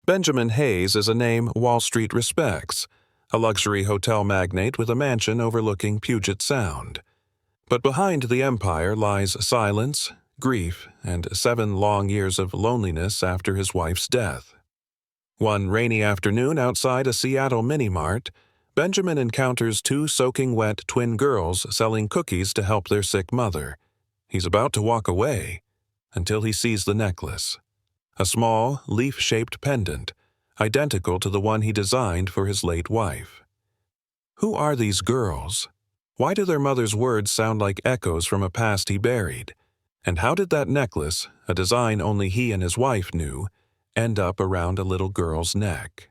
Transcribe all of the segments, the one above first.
Benjamin Hayes is a name Wall Street respects, a luxury hotel magnate with a mansion overlooking Puget Sound. But behind the empire lies silence, grief, and 7 long years of loneliness after his wife's death. One rainy afternoon outside a Seattle mini-mart, Benjamin encounters 2 soaking wet twin girls selling cookies to help their sick mother. He's about to walk away until he sees the necklace. A small, leaf-shaped pendant, identical to the one he designed for his late wife. Who are these girls? Why do their mother's words sound like echoes from a past he buried? And how did that necklace, a design only he and his wife knew, end up around a little girl's neck?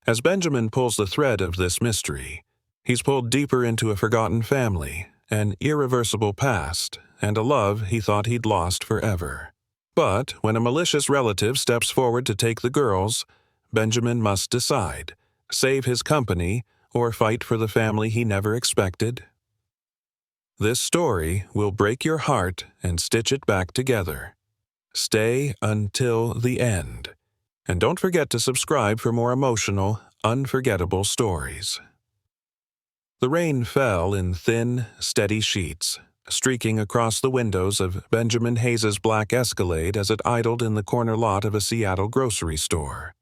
As Benjamin pulls the thread of this mystery, he's pulled deeper into a forgotten family, an irreversible past, and a love he thought he'd lost forever. But when a malicious relative steps forward to take the girls, Benjamin must decide, save his company or fight for the family he never expected. This story will break your heart and stitch it back together. Stay until the end. And don't forget to subscribe for more emotional, unforgettable stories. The rain fell in thin, steady sheets, streaking across the windows of Benjamin Hayes's black Escalade as it idled in the corner lot of a Seattle grocery store.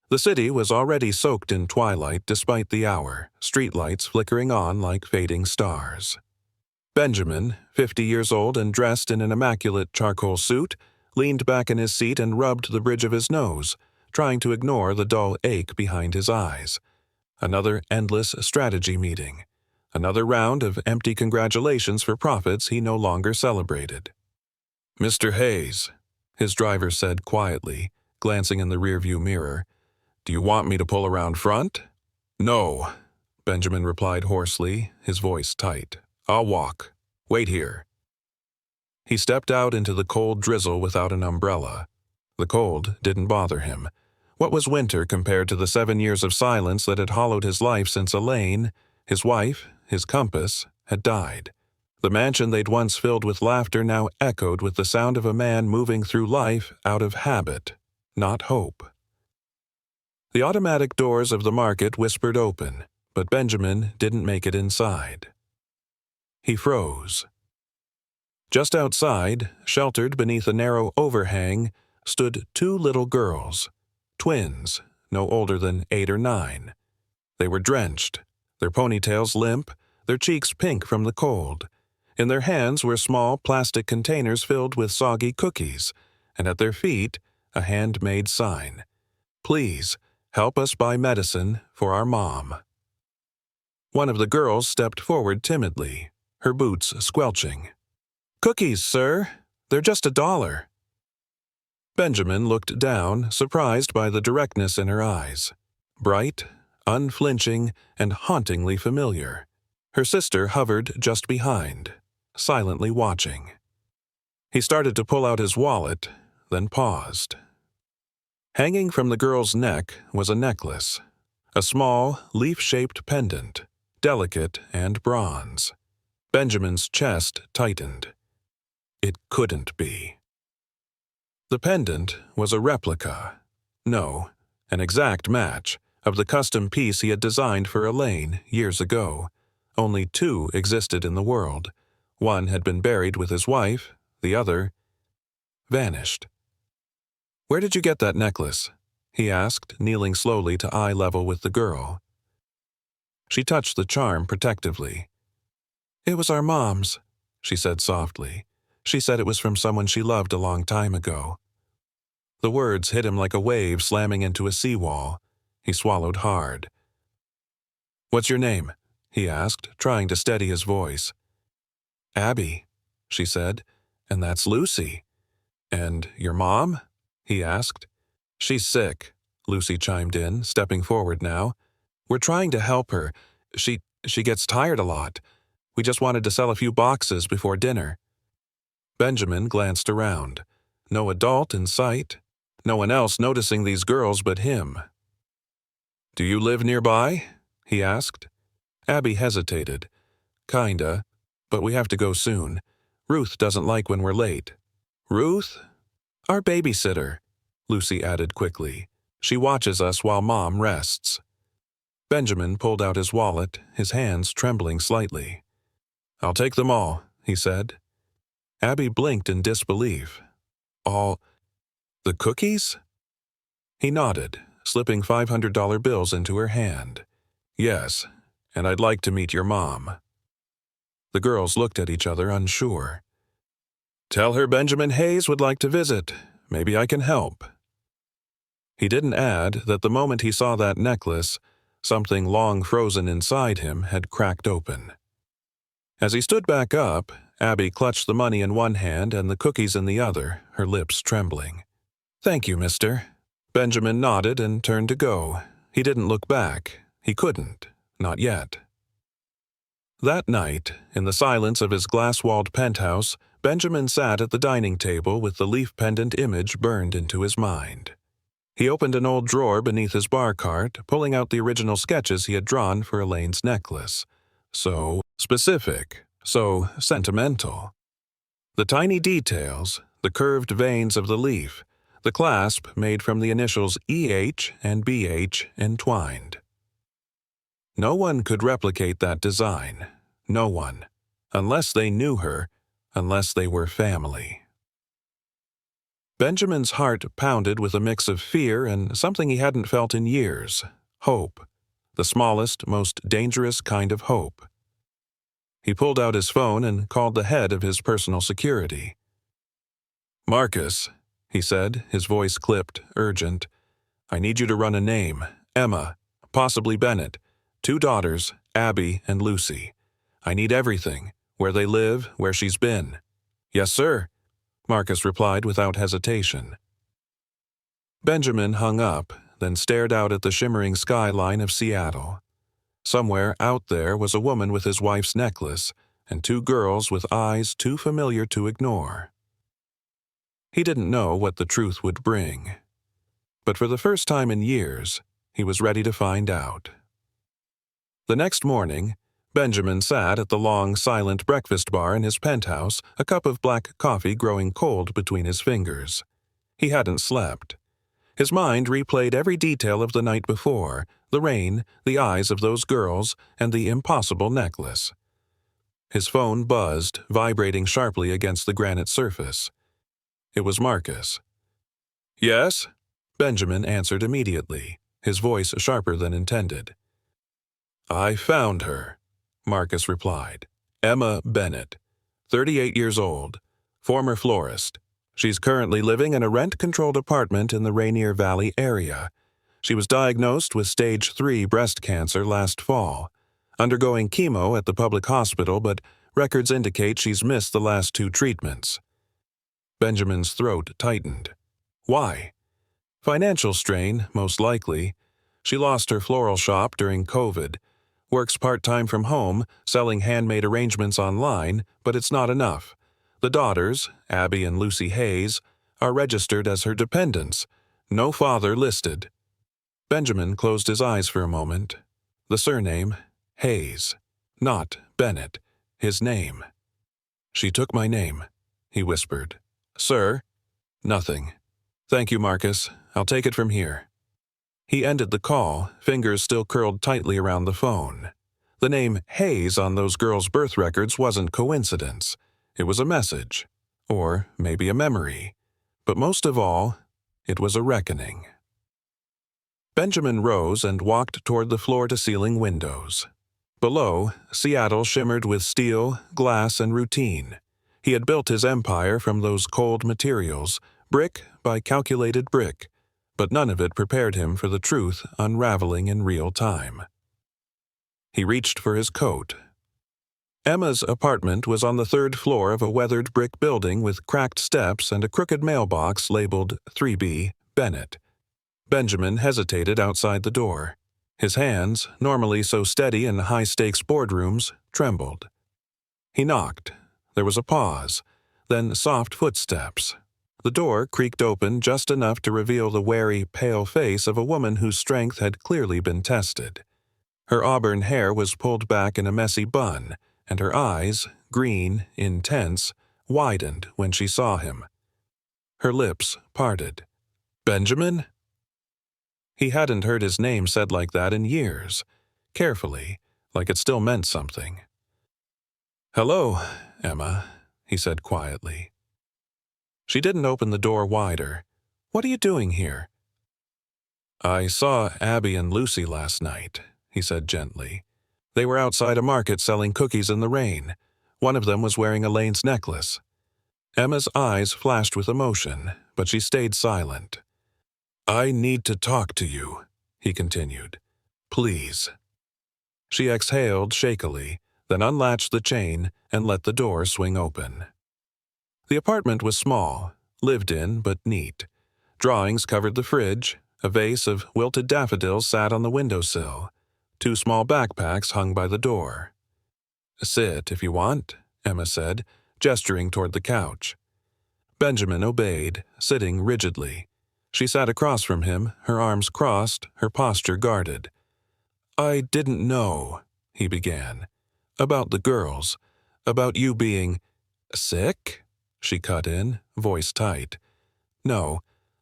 The city was already soaked in twilight despite the hour, streetlights flickering on like fading stars. Benjamin, 50 years old and dressed in an immaculate charcoal suit, leaned back in his seat and rubbed the bridge of his nose, trying to ignore the dull ache behind his eyes. Another endless strategy meeting. Another round of empty congratulations for profits he no longer celebrated. "Mr. Hayes," his driver said quietly, glancing in the rearview mirror, "do you want me to pull around front?" "No," Benjamin replied hoarsely, his voice tight. "I'll walk. Wait here." He stepped out into the cold drizzle without an umbrella. The cold didn't bother him. What was winter compared to the 7 years of silence that had hollowed his life since Elaine, his wife, his compass, had died? The mansion they'd once filled with laughter now echoed with the sound of a man moving through life out of habit, not hope. The automatic doors of the market whispered open, but Benjamin didn't make it inside. He froze. Just outside, sheltered beneath a narrow overhang, stood 2 little girls, twins, no older than 8 or 9. They were drenched, their ponytails limp, their cheeks pink from the cold. In their hands were small plastic containers filled with soggy cookies, and at their feet, a handmade sign. "Please, help us buy medicine for our mom." One of the girls stepped forward timidly, her boots squelching. "Cookies, sir. They're just $1." Benjamin looked down, surprised by the directness in her eyes. Bright, unflinching, and hauntingly familiar. Her sister hovered just behind, silently watching. He started to pull out his wallet, then paused. Hanging from the girl's neck was a necklace, a small, leaf-shaped pendant, delicate and bronze. Benjamin's chest tightened. It couldn't be. The pendant was a replica. No, an exact match of the custom piece he had designed for Elaine years ago. Only 2 existed in the world. One had been buried with his wife, the other vanished. "Where did you get that necklace?" he asked, kneeling slowly to eye level with the girl. She touched the charm protectively. "It was our mom's," she said softly. "She said it was from someone she loved a long time ago." The words hit him like a wave slamming into a seawall. He swallowed hard. "What's your name?" he asked, trying to steady his voice. "Abby," she said, "and that's Lucy." "And your mom?" he asked. "She's sick," Lucy chimed in, stepping forward now. "We're trying to help her. She gets tired a lot. We just wanted to sell a few boxes before dinner." Benjamin glanced around. No adult in sight. No one else noticing these girls but him. "Do you live nearby?" he asked. Abby hesitated. "Kinda, but we have to go soon. Ruth doesn't like when we're late." "Ruth?" "Our babysitter," Lucy added quickly. She watches us while Mom rests." Benjamin pulled out his wallet, his hands trembling slightly. "I'll take them all," he said. Abby blinked in disbelief. "All the cookies?" He nodded, slipping $500 bills into her hand. "Yes, and I'd like to meet your mom." The girls looked at each other, unsure. "Tell her Benjamin Hayes would like to visit. Maybe I can help." He didn't add that the moment he saw that necklace, something long frozen inside him had cracked open. As he stood back up, Abby clutched the money in one hand and the cookies in the other, her lips trembling. "Thank you, mister." Benjamin nodded and turned to go. He didn't look back. He couldn't. Not yet. That night, in the silence of his glass-walled penthouse, Benjamin sat at the dining table with the leaf pendant image burned into his mind. He opened an old drawer beneath his bar cart, pulling out the original sketches he had drawn for Elaine's necklace. So specific, so sentimental. The tiny details, the curved veins of the leaf, the clasp made from the initials EH and BH entwined. No one could replicate that design. No one. Unless they knew her, unless they were family. Benjamin's heart pounded with a mix of fear and something he hadn't felt in years. Hope. The smallest, most dangerous kind of hope. He pulled out his phone and called the head of his personal security. "Marcus," he said, his voice clipped, urgent. "I need you to run a name. Emma, possibly Bennett. 2 daughters, Abby and Lucy. I need everything. Where they live, where she's been." "Yes, sir," Marcus replied without hesitation. Benjamin hung up, then stared out at the shimmering skyline of Seattle. Somewhere out there was a woman with his wife's necklace, and 2 girls with eyes too familiar to ignore. He didn't know what the truth would bring. But for the first time in years, he was ready to find out. The next morning, Benjamin sat at the long, silent breakfast bar in his penthouse, a cup of black coffee growing cold between his fingers. He hadn't slept. His mind replayed every detail of the night before, the rain, the eyes of those girls, and the impossible necklace. His phone buzzed, vibrating sharply against the granite surface. It was Marcus. "Yes?" Benjamin answered immediately, his voice sharper than intended. "I found her," Marcus replied. "Emma Bennett, 38 years old, former florist. She's currently living in a rent-controlled apartment in the Rainier Valley area. She was diagnosed with stage 3 breast cancer last fall, undergoing chemo at the public hospital, but records indicate she's missed the last 2 treatments." Benjamin's throat tightened. Why? Financial strain, most likely. She lost her floral shop during COVID, works part-time from home, selling handmade arrangements online, but it's not enough. The daughters, Abby and Lucy Hayes, are registered as her dependents. No father listed. Benjamin closed his eyes for a moment. The surname, Hayes. Not Bennett. His name. "She took my name," he whispered. "Sir?" "Nothing. Thank you, Marcus. I'll take it from here." He ended the call, fingers still curled tightly around the phone. The name Hayes on those girls' birth records wasn't coincidence. It was a message. Or maybe a memory. But most of all, it was a reckoning. Benjamin rose and walked toward the floor-to-ceiling windows. Below, Seattle shimmered with steel, glass, and routine. He had built his empire from those cold materials, brick by calculated brick, but none of it prepared him for the truth unraveling in real time. He reached for his coat. Emma's apartment was on the 3rd floor of a weathered brick building with cracked steps and a crooked mailbox labeled 3B Bennett. Benjamin hesitated outside the door. His hands, normally so steady in high-stakes boardrooms, trembled. He knocked. There was a pause, then soft footsteps. The door creaked open just enough to reveal the wary, pale face of a woman whose strength had clearly been tested. Her auburn hair was pulled back in a messy bun, and her eyes, green, intense, widened when she saw him. Her lips parted. "Benjamin?" He hadn't heard his name said like that in years, carefully, like it still meant something. "Hello, Emma," he said quietly. She didn't open the door wider. "What are you doing here?" "I saw Abby and Lucy last night," he said gently. "They were outside a market selling cookies in the rain. One of them was wearing Elaine's necklace." Emma's eyes flashed with emotion, but she stayed silent. "I need to talk to you," he continued. "Please." She exhaled shakily, then unlatched the chain and let the door swing open. The apartment was small, lived in but neat. Drawings covered the fridge, a vase of wilted daffodils sat on the windowsill. 2 small backpacks hung by the door. "Sit if you want," Emma said, gesturing toward the couch. Benjamin obeyed, sitting rigidly. She sat across from him, her arms crossed, her posture guarded. "I didn't know," he began. "About the girls. About you being sick?" She cut in, voice tight. "No,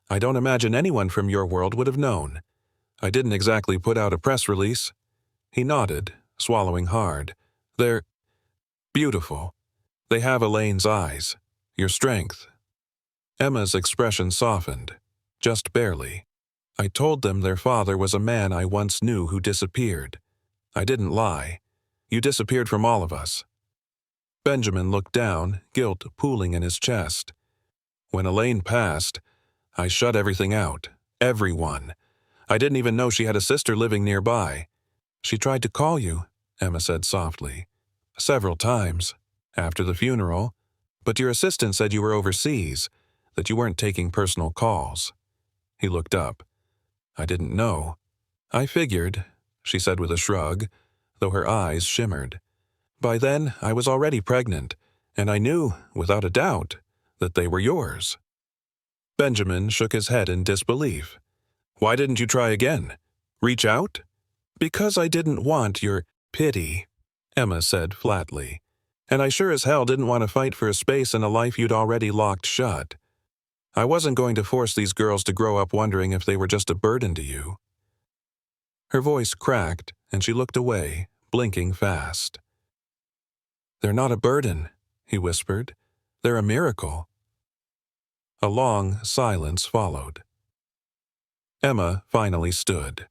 I don't imagine anyone from your world would have known. I didn't exactly put out a press release." He nodded, swallowing hard. "They're beautiful. They have Elaine's eyes. Your strength." Emma's expression softened, just barely. "I told them their father was a man I once knew who disappeared. I didn't lie. You disappeared from all of us." Benjamin looked down, guilt pooling in his chest. "When Elaine passed, I shut everything out. Everyone. I didn't even know she had a sister living nearby." "She tried to call you," Emma said softly. "Several times. After the funeral. But your assistant said you were overseas, that you weren't taking personal calls." He looked up. "I didn't know. I figured," she said with a shrug, though her eyes shimmered. "By then, I was already pregnant, and I knew, without a doubt, that they were yours." Benjamin shook his head in disbelief. "Why didn't you try again? Reach out?" "Because I didn't want your pity," Emma said flatly. "And I sure as hell didn't want to fight for a space in a life you'd already locked shut. I wasn't going to force these girls to grow up wondering if they were just a burden to you." Her voice cracked, and she looked away, blinking fast. "They're not a burden," he whispered. "They're a miracle." A long silence followed. Emma finally stood.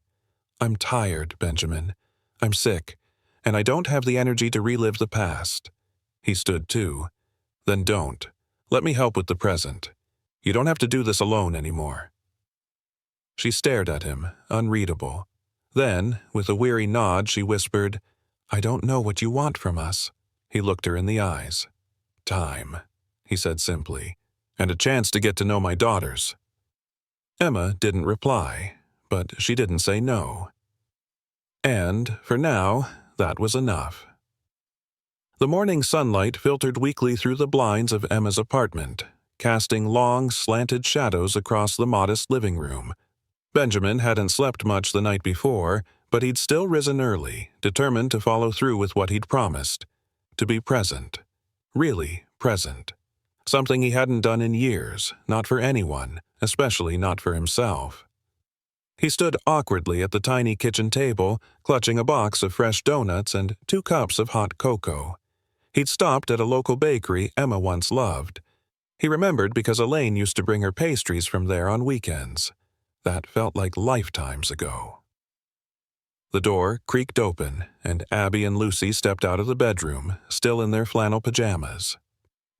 "I'm tired, Benjamin. I'm sick, and I don't have the energy to relive the past." He stood too. "Then don't. Let me help with the present. You don't have to do this alone anymore." She stared at him, unreadable. Then, with a weary nod, she whispered, "I don't know what you want from us." He looked her in the eyes. "Time," he said simply, "and a chance to get to know my daughters." Emma didn't reply, but she didn't say no. And, for now, that was enough. The morning sunlight filtered weakly through the blinds of Emma's apartment, casting long, slanted shadows across the modest living room. Benjamin hadn't slept much the night before, but he'd still risen early, determined to follow through with what he'd promised. To be present. Really present. Something he hadn't done in years, not for anyone, especially not for himself. He stood awkwardly at the tiny kitchen table, clutching a box of fresh donuts and 2 cups of hot cocoa. He'd stopped at a local bakery Emma once loved. He remembered because Elaine used to bring her pastries from there on weekends. That felt like lifetimes ago. The door creaked open, and Abby and Lucy stepped out of the bedroom, still in their flannel pajamas.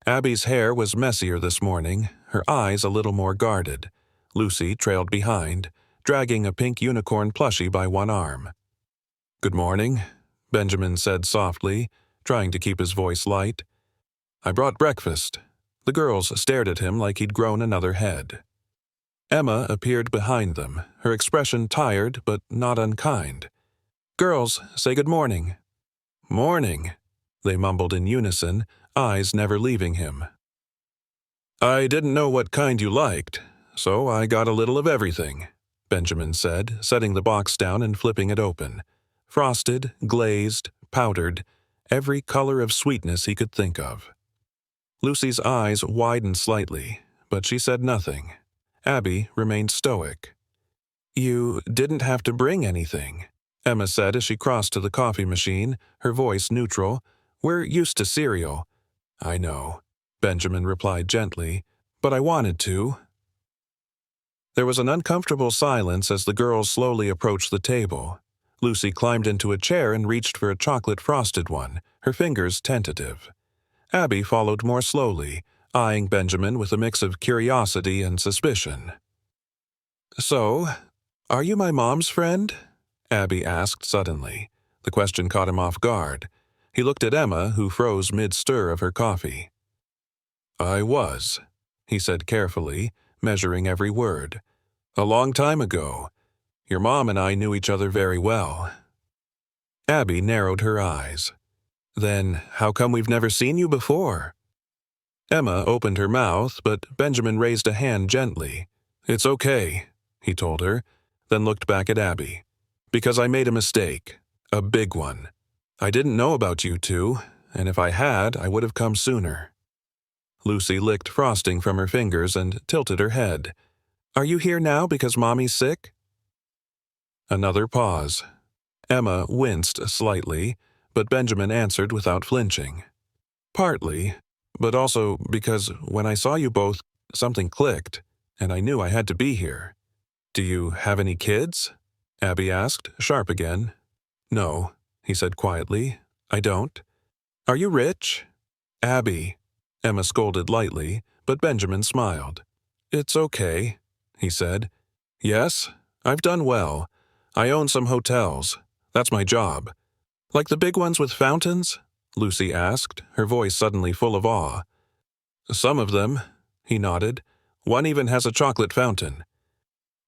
Abby's hair was messier this morning, her eyes a little more guarded. Lucy trailed behind, dragging a pink unicorn plushie by one arm. "Good morning," Benjamin said softly, trying to keep his voice light. "I brought breakfast." The girls stared at him like he'd grown another head. Emma appeared behind them, her expression tired but not unkind. "Girls, say good morning." "Morning," they mumbled in unison, eyes never leaving him. "I didn't know what kind you liked, so I got a little of everything," Benjamin said, setting the box down and flipping it open. Frosted, glazed, powdered, every color of sweetness he could think of. Lucy's eyes widened slightly, but she said nothing. Abby remained stoic. You didn't have to bring anything, Emma said as she crossed to the coffee machine, her voice neutral. We're used to cereal. I know, Benjamin replied gently, but I wanted to. There was an uncomfortable silence as the girls slowly approached the table. Lucy climbed into a chair and reached for a chocolate-frosted one, her fingers tentative. Abby followed more slowly, eyeing Benjamin with a mix of curiosity and suspicion. So, are you my mom's friend? Abby asked suddenly. The question caught him off guard. He looked at Emma, who froze mid-stir of her coffee. I was, he said carefully, measuring every word. A long time ago. Your mom and I knew each other very well. Abby narrowed her eyes. Then how come we've never seen you before? Emma opened her mouth, but Benjamin raised a hand gently. It's okay, he told her, then looked back at Abby. Because I made a mistake. A big one. I didn't know about you two, and if I had, I would have come sooner. Lucy licked frosting from her fingers and tilted her head. Are you here now because Mommy's sick? Another pause. Emma winced slightly, but Benjamin answered without flinching. Partly, but also because when I saw you both, something clicked, and I knew I had to be here. Do you have any kids? Abby asked, sharp again. No, he said quietly. I don't. Are you rich? Abby, Emma scolded lightly, but Benjamin smiled. It's okay, he said. Yes, I've done well. I own some hotels. That's my job. Like the big ones with fountains? Lucy asked, her voice suddenly full of awe. Some of them, he nodded. One even has a chocolate fountain.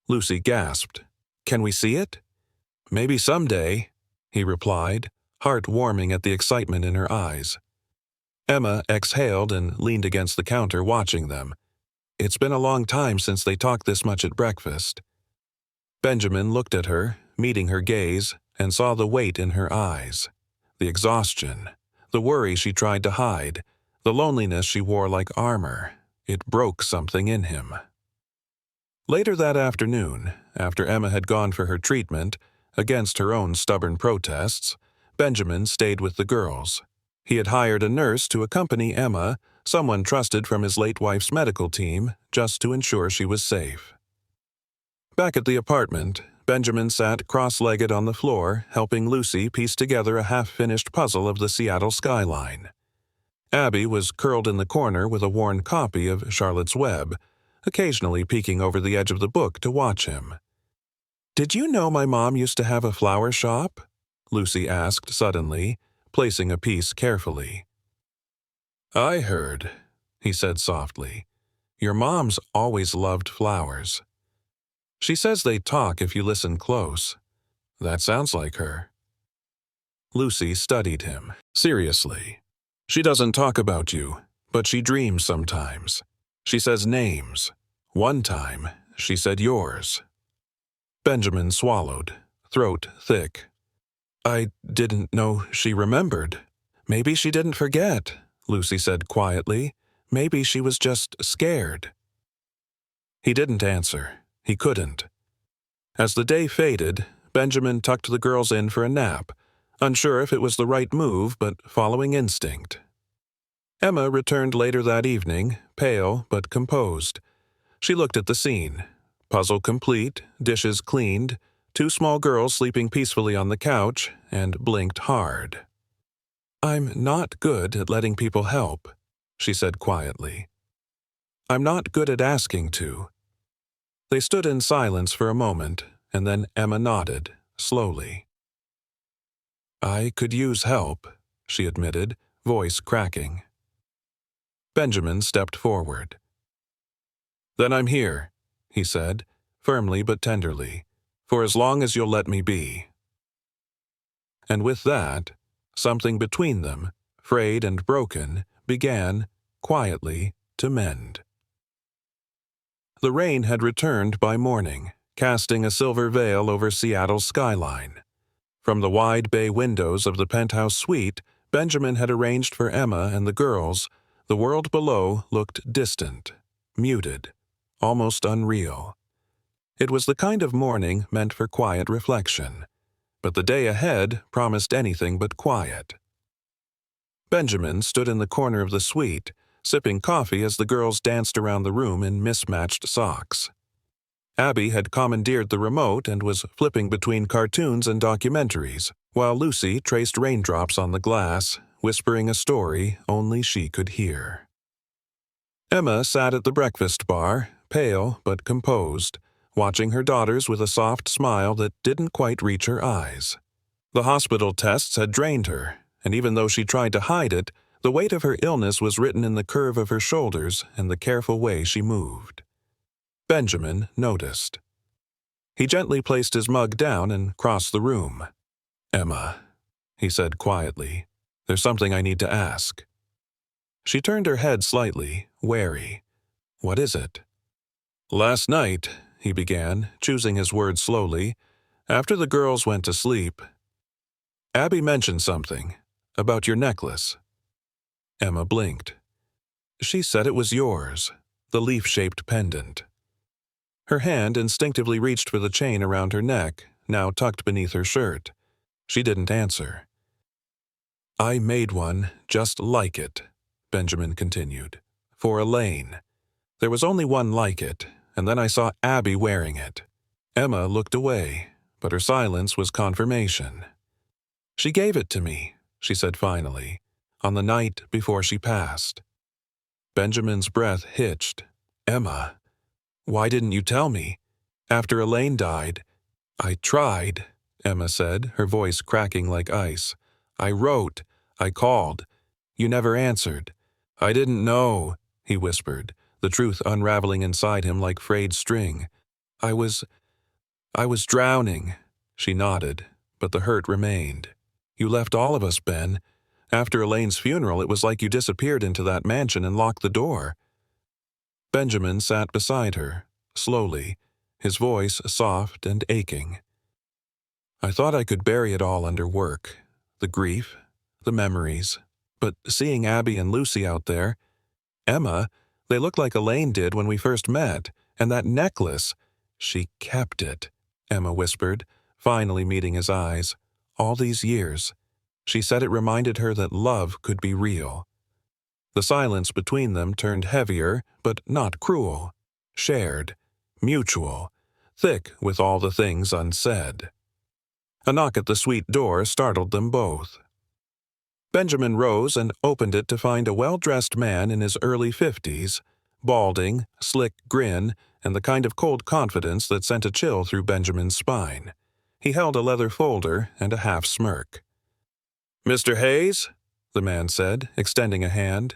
Lucy gasped. Can we see it? Maybe someday, he replied, heart warming at the excitement in her eyes. Emma exhaled and leaned against the counter watching them. It's been a long time since they talked this much at breakfast. Benjamin looked at her, meeting her gaze, and saw the weight in her eyes. The exhaustion, the worry she tried to hide, the loneliness she wore like armor. It broke something in him. Later that afternoon, after Emma had gone for her treatment, against her own stubborn protests, Benjamin stayed with the girls. He had hired a nurse to accompany Emma, someone trusted from his late wife's medical team, just to ensure she was safe. Back at the apartment, Benjamin sat cross-legged on the floor, helping Lucy piece together a half-finished puzzle of the Seattle skyline. Abby was curled in the corner with a worn copy of Charlotte's Web, occasionally peeking over the edge of the book to watch him. Did you know my mom used to have a flower shop? Lucy asked suddenly, placing a piece carefully. I heard, he said softly. Your mom's always loved flowers. She says they talk if you listen close. That sounds like her. Lucy studied him, seriously. She doesn't talk about you, but she dreams sometimes. She says names. One time, she said yours. Benjamin swallowed, throat thick. I didn't know she remembered. Maybe she didn't forget, Lucy said quietly. Maybe she was just scared. He didn't answer. He couldn't. As the day faded, Benjamin tucked the girls in for a nap, unsure if it was the right move, but following instinct. Emma returned later that evening, pale but composed. She looked at the scene. Puzzle complete, dishes cleaned, two small girls sleeping peacefully on the couch, and blinked hard. I'm not good at letting people help, she said quietly. I'm not good at asking to. They stood in silence for a moment, and then Emma nodded, slowly. I could use help, she admitted, voice cracking. Benjamin stepped forward. Then I'm here, he said, firmly but tenderly, for as long as you'll let me be. And with that, something between them, frayed and broken, began, quietly, to mend. The rain had returned by morning, casting a silver veil over Seattle's skyline. From the wide bay windows of the penthouse suite Benjamin had arranged for Emma and the girls, the world below looked distant, muted, almost unreal. It was the kind of morning meant for quiet reflection, but the day ahead promised anything but quiet. Benjamin stood in the corner of the suite, sipping coffee as the girls danced around the room in mismatched socks. Abby had commandeered the remote and was flipping between cartoons and documentaries, while Lucy traced raindrops on the glass, whispering a story only she could hear. Emma sat at the breakfast bar, pale but composed, watching her daughters with a soft smile that didn't quite reach her eyes. The hospital tests had drained her, and even though she tried to hide it, the weight of her illness was written in the curve of her shoulders and the careful way she moved. Benjamin noticed. He gently placed his mug down and crossed the room. "Emma," he said quietly, "there's something I need to ask." She turned her head slightly, wary. "What is it?" "Last night," he began, choosing his words slowly, "after the girls went to sleep, Abby mentioned something about your necklace." Emma blinked. "She said it was yours, the leaf-shaped pendant." Her hand instinctively reached for the chain around her neck, now tucked beneath her shirt. She didn't answer. "I made one just like it," Benjamin continued, "for Elaine. There was only one like it, and then I saw Abby wearing it." Emma looked away, but her silence was confirmation. "She gave it to me," she said finally, "on the night before she passed." Benjamin's breath hitched. "Emma, why didn't you tell me? After Elaine died—" "I tried," Emma said, her voice cracking like ice. "I wrote. I called. You never answered. I didn't know," he whispered, the truth unraveling inside him like frayed string. I was drowning." She nodded, but the hurt remained. "You left all of us, Ben. After Elaine's funeral, it was like you disappeared into that mansion and locked the door." Benjamin sat beside her, slowly, his voice soft and aching. "I thought I could bury it all under work, the grief, the memories. But seeing Abby and Lucy out there, Emma, they look like Elaine did when we first met, and that necklace—" "She kept it," Emma whispered, finally meeting his eyes. "All these years. She said it reminded her that love could be real." The silence between them turned heavier, but not cruel. Shared, mutual, thick with all the things unsaid. A knock at the suite door startled them both. Benjamin rose and opened it to find a well-dressed man in his early 50s, balding, slick grin, and the kind of cold confidence that sent a chill through Benjamin's spine. He held a leather folder and a half smirk. "Mr. Hayes?" the man said, extending a hand.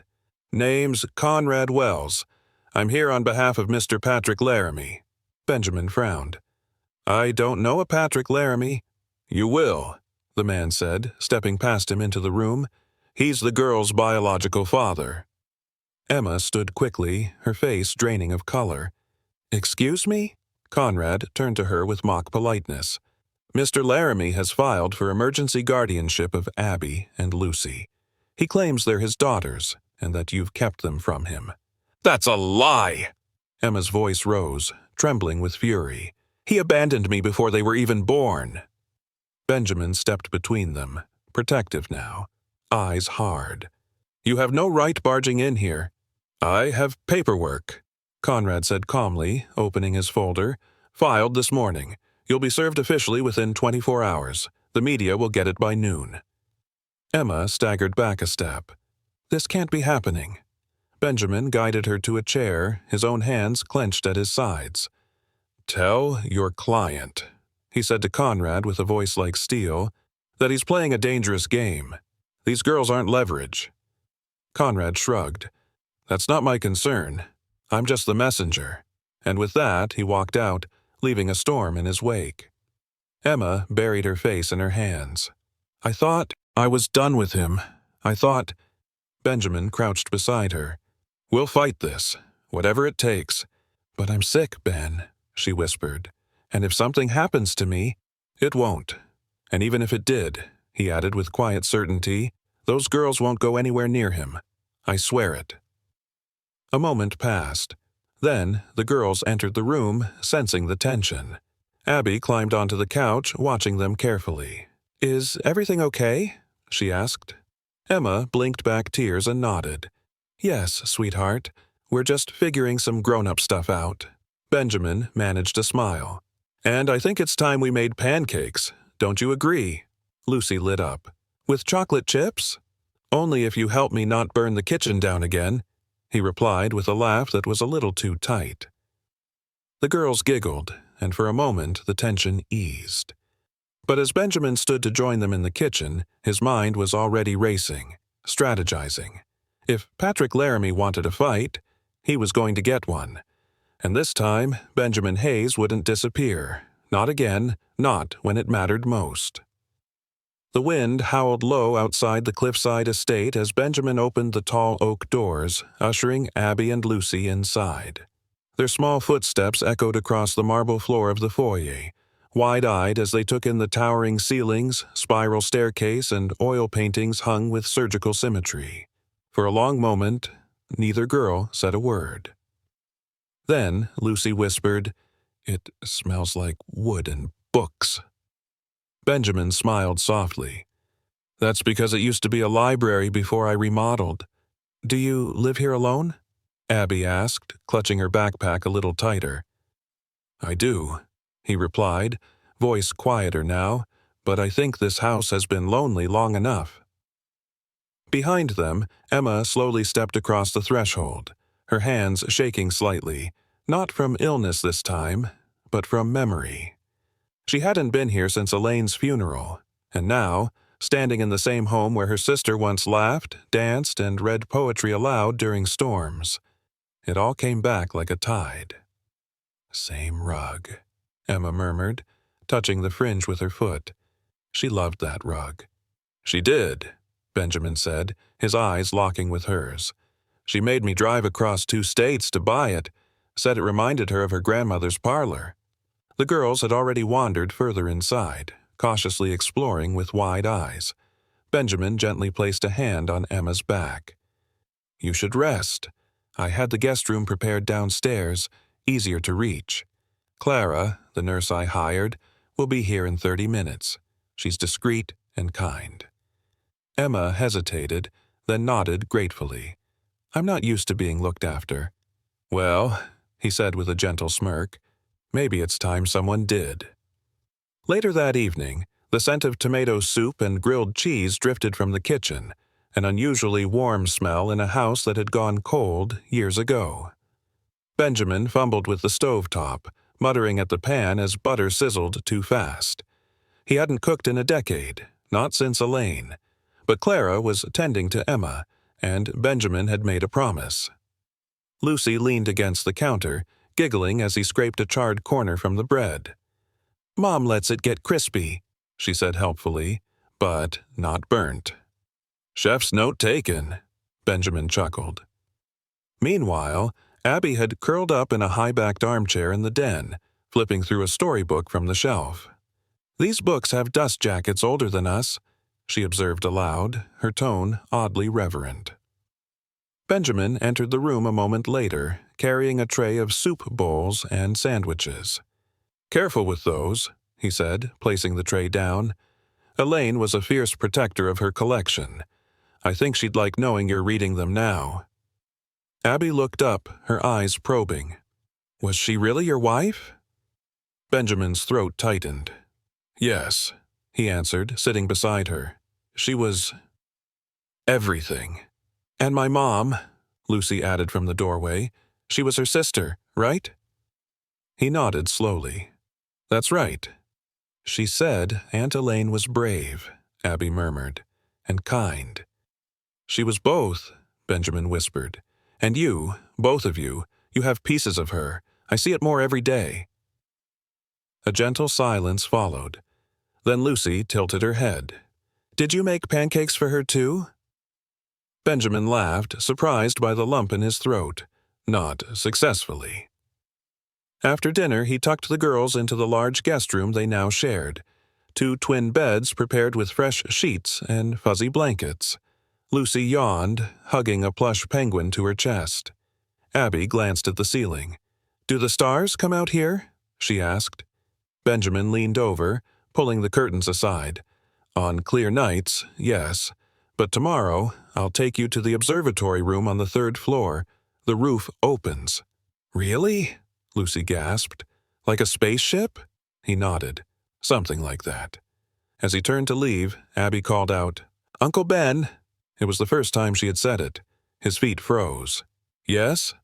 "Name's Conrad Wells. I'm here on behalf of Mr. Patrick Laramie." Benjamin frowned. "I don't know a Patrick Laramie." "You will," the man said, stepping past him into the room. "He's the girl's biological father." Emma stood quickly, her face draining of color. "Excuse me?" Conrad turned to her with mock politeness. "Mr. Laramie has filed for emergency guardianship of Abby and Lucy. He claims they're his daughters, and that you've kept them from him." "That's a lie!" Emma's voice rose, trembling with fury. "He abandoned me before they were even born." Benjamin stepped between them, protective now, eyes hard. "You have no right barging in here." "I have paperwork," Conrad said calmly, opening his folder. "Filed this morning. You'll be served officially within 24 hours. The media will get it by noon." Emma staggered back a step. "This can't be happening." Benjamin guided her to a chair, his own hands clenched at his sides. "Tell your client," he said to Conrad with a voice like steel, "that he's playing a dangerous game. These girls aren't leverage." Conrad shrugged. "That's not my concern. I'm just the messenger." And with that, he walked out, leaving a storm in his wake. Emma buried her face in her hands. "I thought I was done with him. I thought—" Benjamin crouched beside her. "We'll fight this, whatever it takes." "But I'm sick, Ben," she whispered. "And if something happens to me—" "It won't. And even if it did," he added with quiet certainty, "those girls won't go anywhere near him. I swear it." A moment passed. Then the girls entered the room, sensing the tension. Abby climbed onto the couch, watching them carefully. "Is everything okay?" she asked. Emma blinked back tears and nodded. "Yes, sweetheart. We're just figuring some grown-up stuff out." Benjamin managed a smile. "And I think it's time we made pancakes. Don't you agree?" Lucy lit up. "With chocolate chips?" "Only if you help me not burn the kitchen down again," he replied with a laugh that was a little too tight. The girls giggled, and for a moment the tension eased. But as Benjamin stood to join them in the kitchen, his mind was already racing, strategizing. If Patrick Laramie wanted a fight, he was going to get one. And this time, Benjamin Hayes wouldn't disappear. Not again, not when it mattered most. The wind howled low outside the cliffside estate as Benjamin opened the tall oak doors, ushering Abby and Lucy inside. Their small footsteps echoed across the marble floor of the foyer, wide-eyed as they took in the towering ceilings, spiral staircase, and oil paintings hung with surgical symmetry. For a long moment, neither girl said a word. Then Lucy whispered, "It smells like wood and books." Benjamin smiled softly. "That's because it used to be a library before I remodeled." "Do you live here alone?" Abby asked, clutching her backpack a little tighter. "I do," he replied, voice quieter now, "but I think this house has been lonely long enough." Behind them, Emma slowly stepped across the threshold, her hands shaking slightly, not from illness this time, but from memory. She hadn't been here since Elaine's funeral, and now, standing in the same home where her sister once laughed, danced, and read poetry aloud during storms, it all came back like a tide. "Same rug," Emma murmured, touching the fringe with her foot. She loved that rug. "She did," Benjamin said, his eyes locking with hers. "She made me drive across 2 states to buy it, said it reminded her of her grandmother's parlor." The girls had already wandered further inside, cautiously exploring with wide eyes. Benjamin gently placed a hand on Emma's back. "You should rest. I had the guest room prepared downstairs, easier to reach. Clara, the nurse I hired, will be here in 30 minutes. She's discreet and kind." Emma hesitated, then nodded gratefully. "I'm not used to being looked after." "Well," he said with a gentle smirk, "maybe it's time someone did." Later that evening, the scent of tomato soup and grilled cheese drifted from the kitchen, an unusually warm smell in a house that had gone cold years ago. Benjamin fumbled with the stovetop, muttering at the pan as butter sizzled too fast. He hadn't cooked in a decade, not since Elaine, but Clara was tending to Emma, and Benjamin had made a promise. Lucy leaned against the counter, giggling as he scraped a charred corner from the bread. "Mom lets it get crispy," she said helpfully, "but not burnt." "Chef's note taken," Benjamin chuckled. Meanwhile, Abby had curled up in a high-backed armchair in the den, flipping through a storybook from the shelf. "These books have dust jackets older than us," she observed aloud, her tone oddly reverent. Benjamin entered the room a moment later, carrying a tray of soup bowls and sandwiches. "Careful with those," he said, placing the tray down. "Elaine was a fierce protector of her collection. I think she'd like knowing you're reading them now." Abby looked up, her eyes probing. "Was she really your wife?" Benjamin's throat tightened. "Yes," he answered, sitting beside her. "She was everything." "And my mom," Lucy added from the doorway. "She was her sister, right?" He nodded slowly. "That's right." "She said Aunt Elaine was brave," Abby murmured, "and kind." "She was both," Benjamin whispered. "And you, both of you, you have pieces of her. I see it more every day." A gentle silence followed. Then Lucy tilted her head. "Did you make pancakes for her too?" Benjamin laughed, surprised by the lump in his throat. Not successfully. After dinner, he tucked the girls into the large guest room they now shared. 2 twin beds prepared with fresh sheets and fuzzy blankets. Lucy yawned, hugging a plush penguin to her chest. Abby glanced at the ceiling. "Do the stars come out here?" she asked. Benjamin leaned over, pulling the curtains aside. "On clear nights, yes. But tomorrow, I'll take you to the observatory room on the 3rd floor. The roof opens." "Really?" Lucy gasped. "Like a spaceship?" He nodded. "Something like that." As he turned to leave, Abby called out, "Uncle Ben!" It was the first time she had said it. His feet froze. "Yes?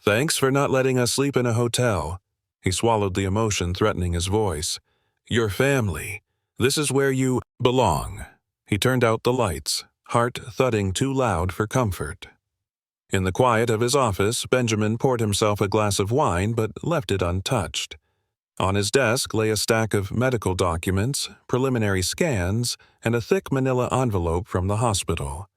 Thanks for not letting us sleep in a hotel." He swallowed the emotion threatening his voice. "Your family. This is where you belong." He turned out the lights, heart thudding too loud for comfort. In the quiet of his office, Benjamin poured himself a glass of wine but left it untouched. On his desk lay a stack of medical documents, preliminary scans, and a thick manila envelope from the hospital.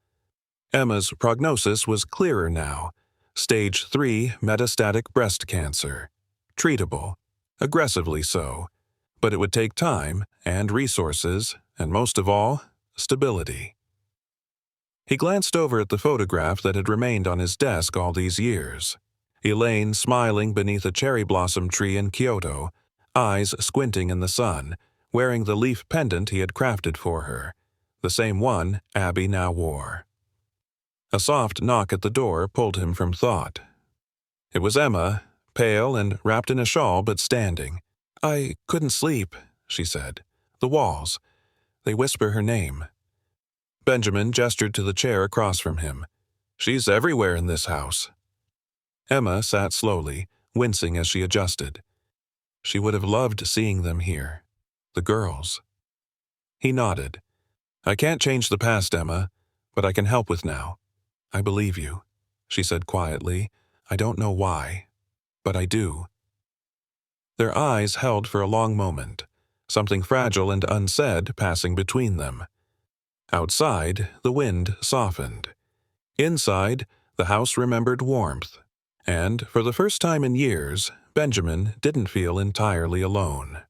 Emma's prognosis was clearer now. Stage 3 metastatic breast cancer. Treatable. Aggressively so. But it would take time and resources, and most of all, stability. He glanced over at the photograph that had remained on his desk all these years. Elaine smiling beneath a cherry blossom tree in Kyoto, eyes squinting in the sun, wearing the leaf pendant he had crafted for her, the same one Abby now wore. A soft knock at the door pulled him from thought. It was Emma, pale and wrapped in a shawl but standing. "I couldn't sleep," she said. "The walls. They whisper her name." Benjamin gestured to the chair across from him. "She's everywhere in this house." Emma sat slowly, wincing as she adjusted. She would have loved seeing them here. The girls. He nodded. "I can't change the past, Emma, but I can help with now. I believe you," she said quietly. "I don't know why, but I do." Their eyes held for a long moment, something fragile and unsaid passing between them. Outside, the wind softened. Inside, the house remembered warmth. And, for the first time in years, Benjamin didn't feel entirely alone.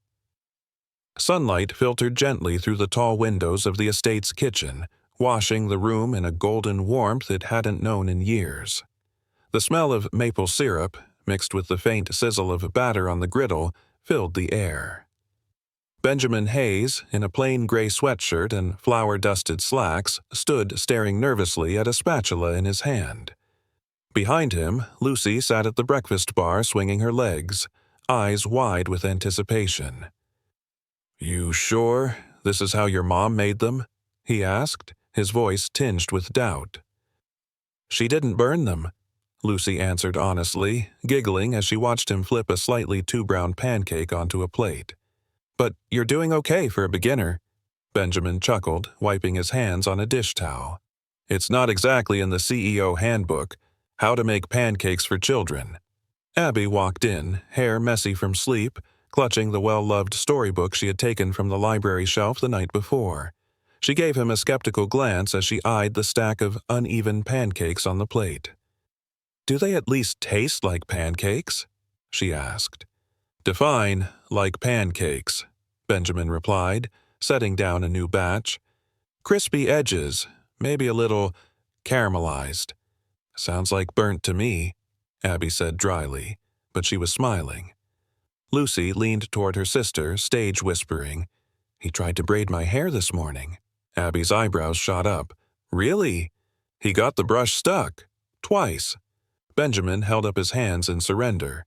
Sunlight filtered gently through the tall windows of the estate's kitchen, washing the room in a golden warmth it hadn't known in years. The smell of maple syrup, mixed with the faint sizzle of batter on the griddle, filled the air. Benjamin Hayes, in a plain gray sweatshirt and flour-dusted slacks, stood staring nervously at a spatula in his hand. Behind him, Lucy sat at the breakfast bar swinging her legs, eyes wide with anticipation. "You sure this is how your mom made them?" he asked, his voice tinged with doubt. "She didn't burn them," Lucy answered honestly, giggling as she watched him flip a slightly too brown pancake onto a plate. "But you're doing okay for a beginner." Benjamin chuckled, wiping his hands on a dish towel. "It's not exactly in the CEO handbook, How to Make Pancakes for Children." Abby walked in, hair messy from sleep, clutching the well-loved storybook she had taken from the library shelf the night before. She gave him a skeptical glance as she eyed the stack of uneven pancakes on the plate. "Do they at least taste like pancakes?" she asked. "Define like pancakes," Benjamin replied, setting down a new batch. "Crispy edges, maybe a little caramelized." "Sounds like burnt to me," Abby said dryly, but she was smiling. Lucy leaned toward her sister, stage whispering, "He tried to braid my hair this morning." Abby's eyebrows shot up. "Really? He got the brush stuck. Twice." Benjamin held up his hands in surrender.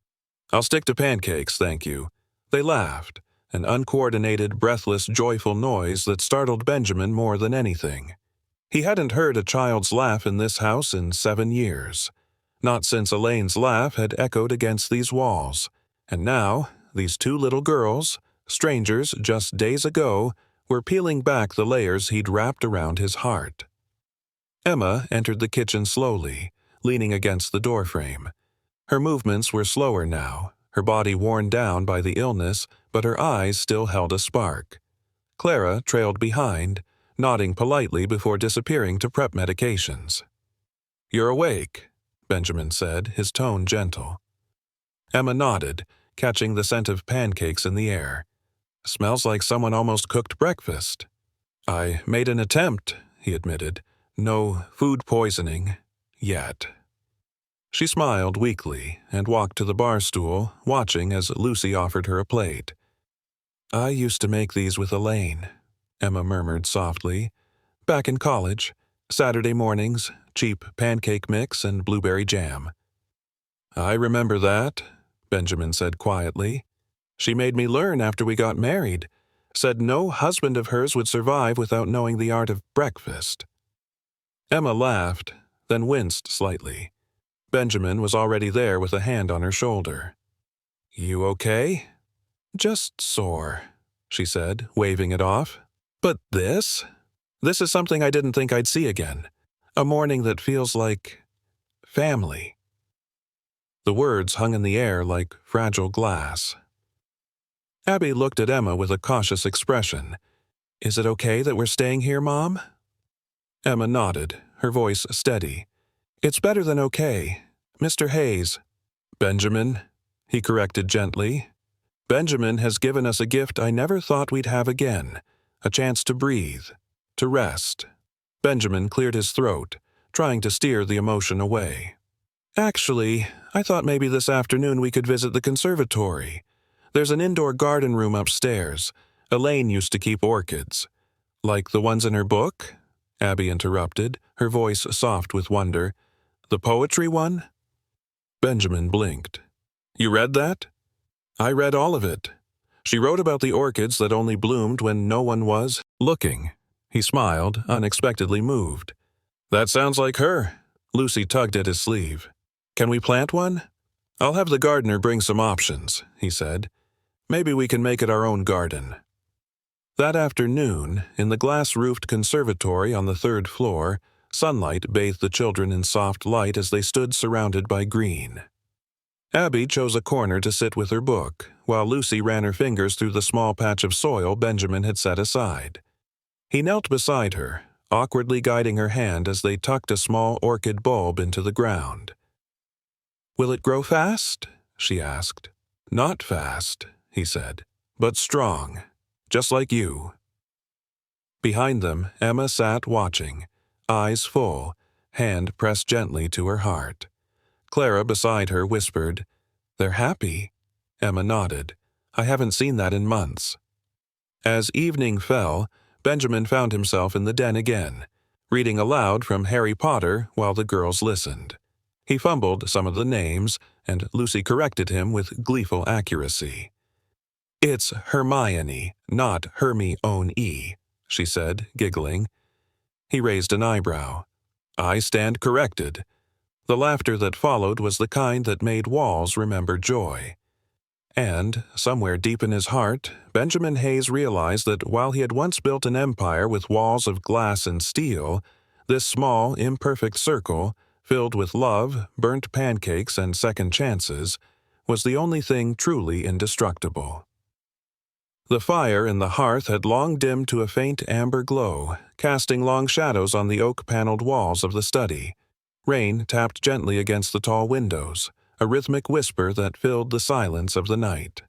"I'll stick to pancakes, thank you." They laughed, an uncoordinated, breathless, joyful noise that startled Benjamin more than anything. He hadn't heard a child's laugh in this house in 7 years. Not since Elaine's laugh had echoed against these walls. And now, these 2 little girls, strangers just days ago, were peeling back the layers he'd wrapped around his heart. Emma entered the kitchen slowly, leaning against the doorframe. Her movements were slower now, her body worn down by the illness, but her eyes still held a spark. Clara trailed behind, nodding politely before disappearing to prep medications. "You're awake," Benjamin said, his tone gentle. Emma nodded, catching the scent of pancakes in the air. "Smells like someone almost cooked breakfast." "I made an attempt," he admitted. "No food poisoning. Yet." She smiled weakly and walked to the bar stool, watching as Lucy offered her a plate. "I used to make these with Elaine," Emma murmured softly. "Back in college. Saturday mornings, cheap pancake mix and blueberry jam." "I remember that," Benjamin said quietly. "She made me learn after we got married. Said no husband of hers would survive without knowing the art of breakfast." Emma laughed, then winced slightly. Benjamin was already there with a hand on her shoulder. "You okay?" "Just sore," she said, waving it off. "But this? This is something I didn't think I'd see again. A morning that feels like family." The words hung in the air like fragile glass. Abby looked at Emma with a cautious expression. "Is it okay that we're staying here, Mom?" Emma nodded, her voice steady. "It's better than okay. Mr. Hayes." "Benjamin," he corrected gently. "Benjamin has given us a gift I never thought we'd have again. A chance to breathe, to rest." Benjamin cleared his throat, trying to steer the emotion away. "Actually, I thought maybe this afternoon we could visit the conservatory. There's an indoor garden room upstairs. Elaine used to keep orchids." "Like the ones in her book?" Abby interrupted, her voice soft with wonder. "The poetry one?" Benjamin blinked. "You read that?" "I read all of it. She wrote about the orchids that only bloomed when no one was looking." He smiled, unexpectedly moved. "That sounds like her." Lucy tugged at his sleeve. "Can we plant one?" "I'll have the gardener bring some options," he said. "Maybe we can make it our own garden." That afternoon, in the glass-roofed conservatory on the third floor, sunlight bathed the children in soft light as they stood surrounded by green. Abby chose a corner to sit with her book, while Lucy ran her fingers through the small patch of soil Benjamin had set aside. He knelt beside her, awkwardly guiding her hand as they tucked a small orchid bulb into the ground. "Will it grow fast?" she asked. "Not fast," he said, "but strong, just like you." Behind them, Emma sat watching, eyes full, hand pressed gently to her heart. Clara beside her whispered, "They're happy." Emma nodded. "I haven't seen that in months." As evening fell, Benjamin found himself in the den again, reading aloud from Harry Potter while the girls listened. He fumbled some of the names, and Lucy corrected him with gleeful accuracy. "It's Hermione, not Hermione," she said, giggling. He raised an eyebrow. "I stand corrected." The laughter that followed was the kind that made walls remember joy. And, somewhere deep in his heart, Benjamin Hayes realized that while he had once built an empire with walls of glass and steel, this small, imperfect circle, filled with love, burnt pancakes, and second chances, was the only thing truly indestructible. The fire in the hearth had long dimmed to a faint amber glow, casting long shadows on the oak-paneled walls of the study. Rain tapped gently against the tall windows, a rhythmic whisper that filled the silence of the night.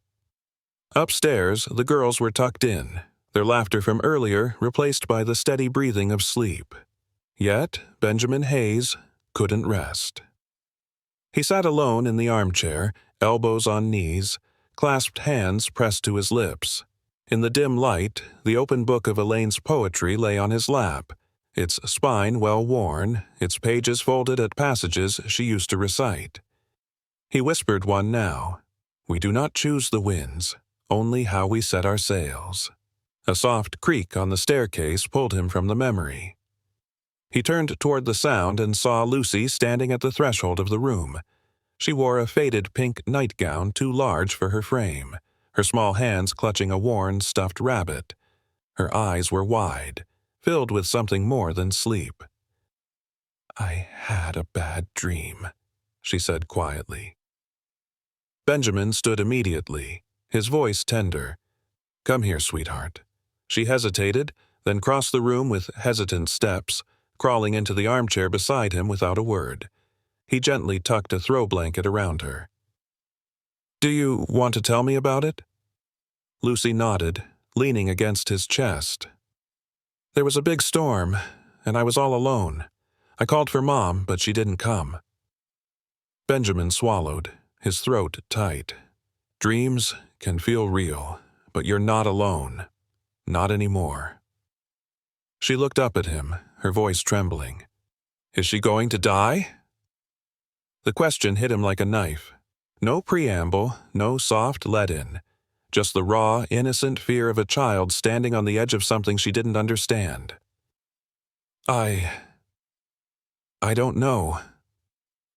Upstairs, the girls were tucked in, their laughter from earlier replaced by the steady breathing of sleep. Yet Benjamin Hayes couldn't rest. He sat alone in the armchair, elbows on knees, clasped hands pressed to his lips. In the dim light, the open book of Elaine's poetry lay on his lap, its spine well worn, its pages folded at passages she used to recite. He whispered one now. "We do not choose the winds, only how we set our sails." A soft creak on the staircase pulled him from the memory. He turned toward the sound and saw Lucy standing at the threshold of the room. She wore a faded pink nightgown too large for her frame, her small hands clutching a worn, stuffed rabbit. Her eyes were wide, filled with something more than sleep. "I had a bad dream," she said quietly. Benjamin stood immediately, his voice tender. "Come here, sweetheart." She hesitated, then crossed the room with hesitant steps, crawling into the armchair beside him without a word. He gently tucked a throw blanket around her. "Do you want to tell me about it?" Lucy nodded, leaning against his chest. "There was a big storm, and I was all alone. I called for Mom, but she didn't come." Benjamin swallowed, his throat tight. Dreams can feel real, but you're not alone. Not anymore. She looked up at him, her voice trembling. Is she going to die? The question hit him like a knife. No preamble, no soft let-in. Just the raw, innocent fear of a child standing on the edge of something she didn't understand. I don't know,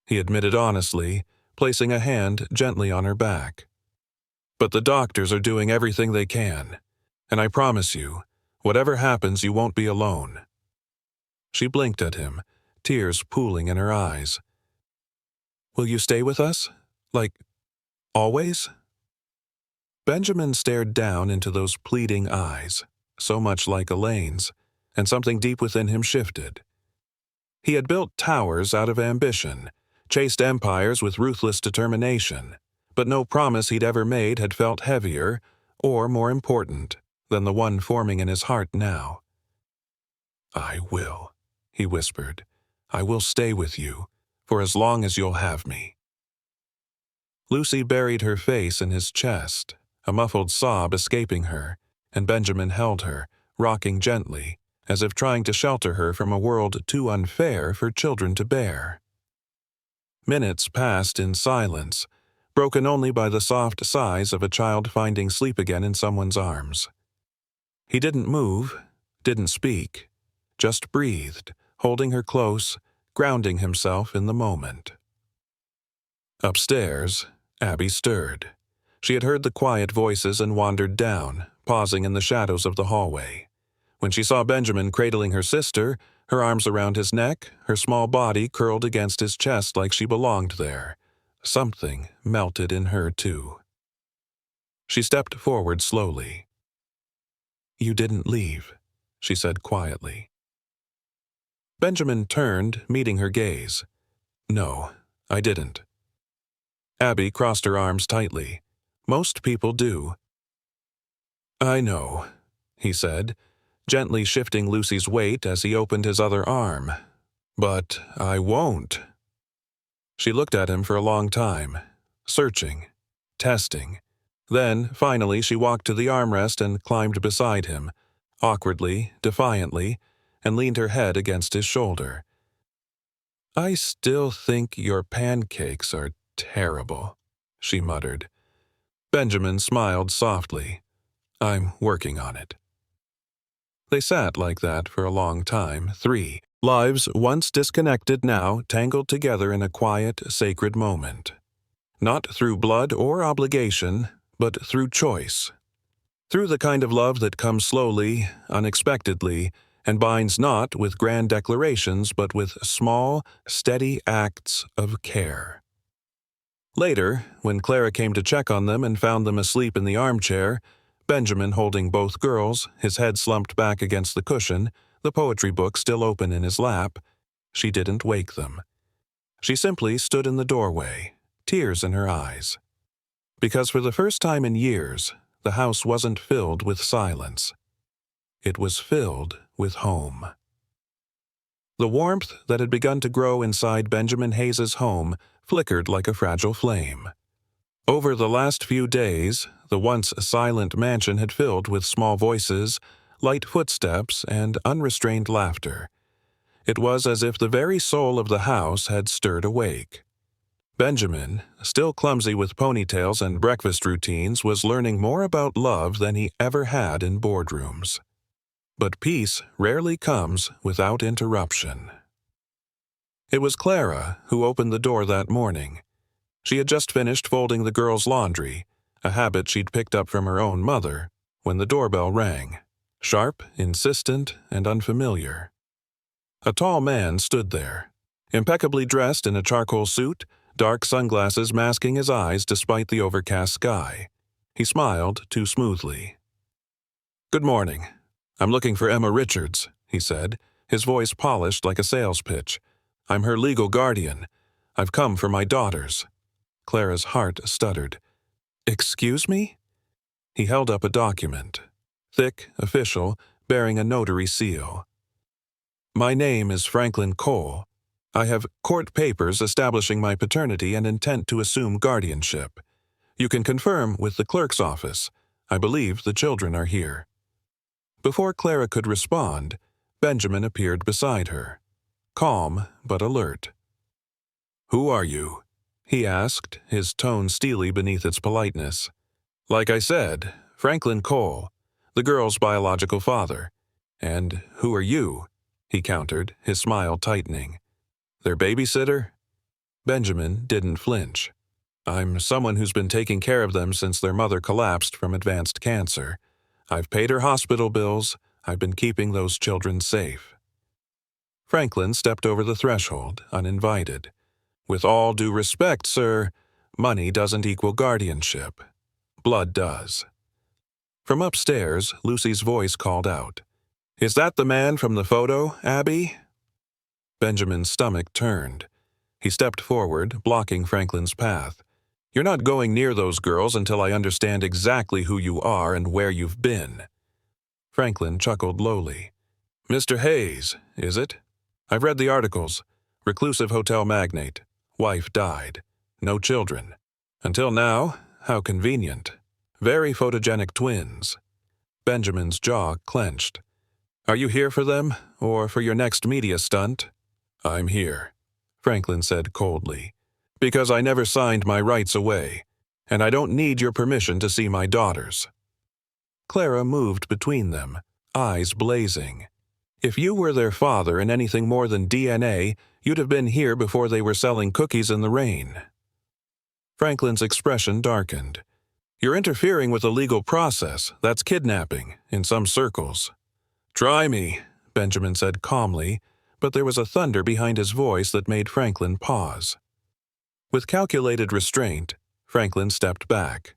he admitted honestly, placing a hand gently on her back. But the doctors are doing everything they can, and I promise you, whatever happens, you won't be alone. She blinked at him, tears pooling in her eyes. Will you stay with us? Like, always? Benjamin stared down into those pleading eyes, so much like Elaine's, and something deep within him shifted. He had built towers out of ambition, chased empires with ruthless determination, but no promise he'd ever made had felt heavier, or more important, than the one forming in his heart now. I will, he whispered. I will stay with you, for as long as you'll have me. Lucy buried her face in his chest, a muffled sob escaping her, and Benjamin held her, rocking gently, as if trying to shelter her from a world too unfair for children to bear. Minutes passed in silence, broken only by the soft sighs of a child finding sleep again in someone's arms. He didn't move, didn't speak, just breathed, holding her close, grounding himself in the moment. Upstairs, Abby stirred. She had heard the quiet voices and wandered down, pausing in the shadows of the hallway. When she saw Benjamin cradling her sister, her arms around his neck, her small body curled against his chest like she belonged there, something melted in her too. She stepped forward slowly. You didn't leave, she said quietly. Benjamin turned, meeting her gaze. No, I didn't. Abby crossed her arms tightly. Most people do. I know, he said, gently shifting Lucy's weight as he opened his other arm. But I won't. She looked at him for a long time, searching, testing. Then, finally, she walked to the armrest and climbed beside him, awkwardly, defiantly, and leaned her head against his shoulder. I still think your pancakes are terrible, she muttered. Benjamin smiled softly. I'm working on it. They sat like that for a long time, three lives once disconnected now tangled together in a quiet, sacred moment. Not through blood or obligation, but through choice. Through the kind of love that comes slowly, unexpectedly, and binds not with grand declarations but with small, steady acts of care. Later, when Clara came to check on them and found them asleep in the armchair, Benjamin holding both girls, his head slumped back against the cushion, the poetry book still open in his lap, she didn't wake them. She simply stood in the doorway, tears in her eyes. Because for the first time in years, the house wasn't filled with silence. It was filled with home. The warmth that had begun to grow inside Benjamin Hayes's home flickered like a fragile flame. Over the last few days, the once silent mansion had filled with small voices, light footsteps, and unrestrained laughter. It was as if the very soul of the house had stirred awake. Benjamin, still clumsy with ponytails and breakfast routines, was learning more about love than he ever had in boardrooms. But peace rarely comes without interruption. It was Clara who opened the door that morning. She had just finished folding the girls' laundry, a habit she'd picked up from her own mother, when the doorbell rang, sharp, insistent, and unfamiliar. A tall man stood there, impeccably dressed in a charcoal suit, dark sunglasses masking his eyes despite the overcast sky. He smiled too smoothly. Good morning. I'm looking for Emma Richards, he said, his voice polished like a sales pitch. I'm her legal guardian. I've come for my daughters. Clara's heart stuttered. Excuse me? He held up a document, thick, official, bearing a notary seal. My name is Franklin Cole. I have court papers establishing my paternity and intent to assume guardianship. You can confirm with the clerk's office. I believe the children are here." Before Clara could respond, Benjamin appeared beside her, calm but alert. "Who are you?" he asked, his tone steely beneath its politeness. "Like I said, Franklin Cole, the girl's biological father. And who are you?" he countered, his smile tightening. "Their babysitter?" Benjamin didn't flinch. "I'm someone who's been taking care of them since their mother collapsed from advanced cancer. I've paid her hospital bills. I've been keeping those children safe." Franklin stepped over the threshold, uninvited. "With all due respect, sir, money doesn't equal guardianship. Blood does." From upstairs, Lucy's voice called out, "Is that the man from the photo, Abby?" Benjamin's stomach turned. He stepped forward, blocking Franklin's path. "You're not going near those girls until I understand exactly who you are and where you've been." Franklin chuckled lowly. "Mr. Hayes, is it? I've read the articles. Reclusive hotel magnate. Wife died. No children. Until now, how convenient. Very photogenic twins." Benjamin's jaw clenched. "Are you here for them, or for your next media stunt?" "I'm here," Franklin said coldly, "because I never signed my rights away, and I don't need your permission to see my daughters." Clara moved between them, eyes blazing. "If you were their father in anything more than DNA, you'd have been here before they were selling cookies in the rain." Franklin's expression darkened. "You're interfering with the legal process. That's kidnapping, in some circles." "Try me," Benjamin said calmly, but there was a thunder behind his voice that made Franklin pause. With calculated restraint, Franklin stepped back.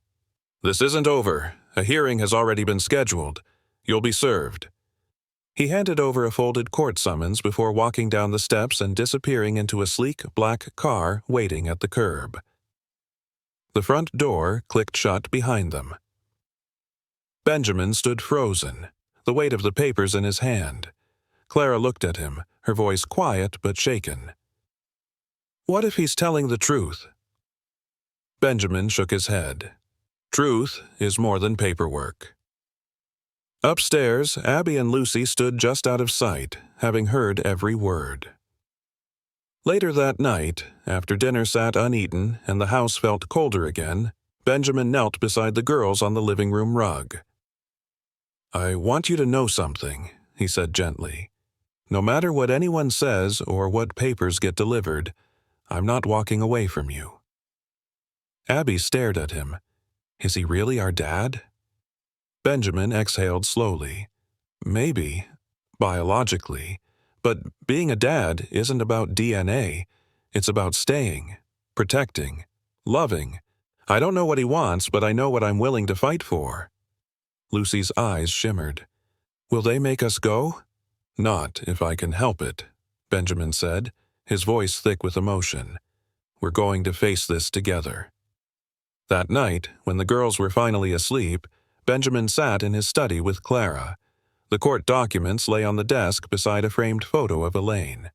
"This isn't over. A hearing has already been scheduled. You'll be served." He handed over a folded court summons before walking down the steps and disappearing into a sleek black car waiting at the curb. The front door clicked shut behind them. Benjamin stood frozen, the weight of the papers in his hand. Clara looked at him, her voice quiet but shaken. "What if he's telling the truth?" Benjamin shook his head. "Truth is more than paperwork." Upstairs, Abby and Lucy stood just out of sight, having heard every word. Later that night, after dinner sat uneaten and the house felt colder again, Benjamin knelt beside the girls on the living room rug. "I want you to know something," he said gently. "No matter what anyone says or what papers get delivered, I'm not walking away from you." Abby stared at him. "Is he really our dad?" Benjamin exhaled slowly. "Maybe, biologically, but being a dad isn't about DNA. It's about staying, protecting, loving. I don't know what he wants, but I know what I'm willing to fight for." Lucy's eyes shimmered. "Will they make us go?" "Not if I can help it," Benjamin said, his voice thick with emotion. "We're going to face this together." That night, when the girls were finally asleep, Benjamin sat in his study with Clara. The court documents lay on the desk beside a framed photo of Elaine.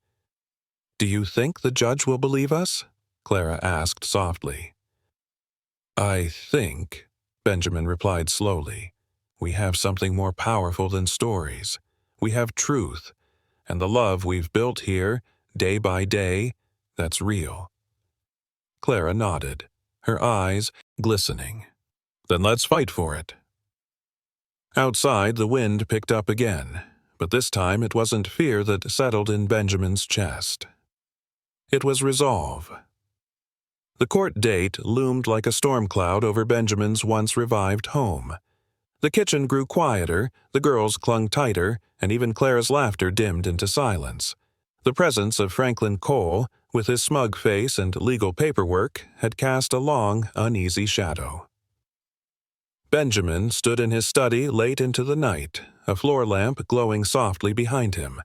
"Do you think the judge will believe us?" Clara asked softly. "I think," Benjamin replied slowly, "we have something more powerful than stories. We have truth, and the love we've built here, day by day, that's real." Clara nodded, her eyes glistening. "Then let's fight for it." Outside, the wind picked up again, but this time it wasn't fear that settled in Benjamin's chest. It was resolve. The court date loomed like a storm cloud over Benjamin's once revived home. The kitchen grew quieter, the girls clung tighter, and even Clara's laughter dimmed into silence. The presence of Franklin Cole, with his smug face and legal paperwork, had cast a long, uneasy shadow. Benjamin stood in his study late into the night, a floor lamp glowing softly behind him.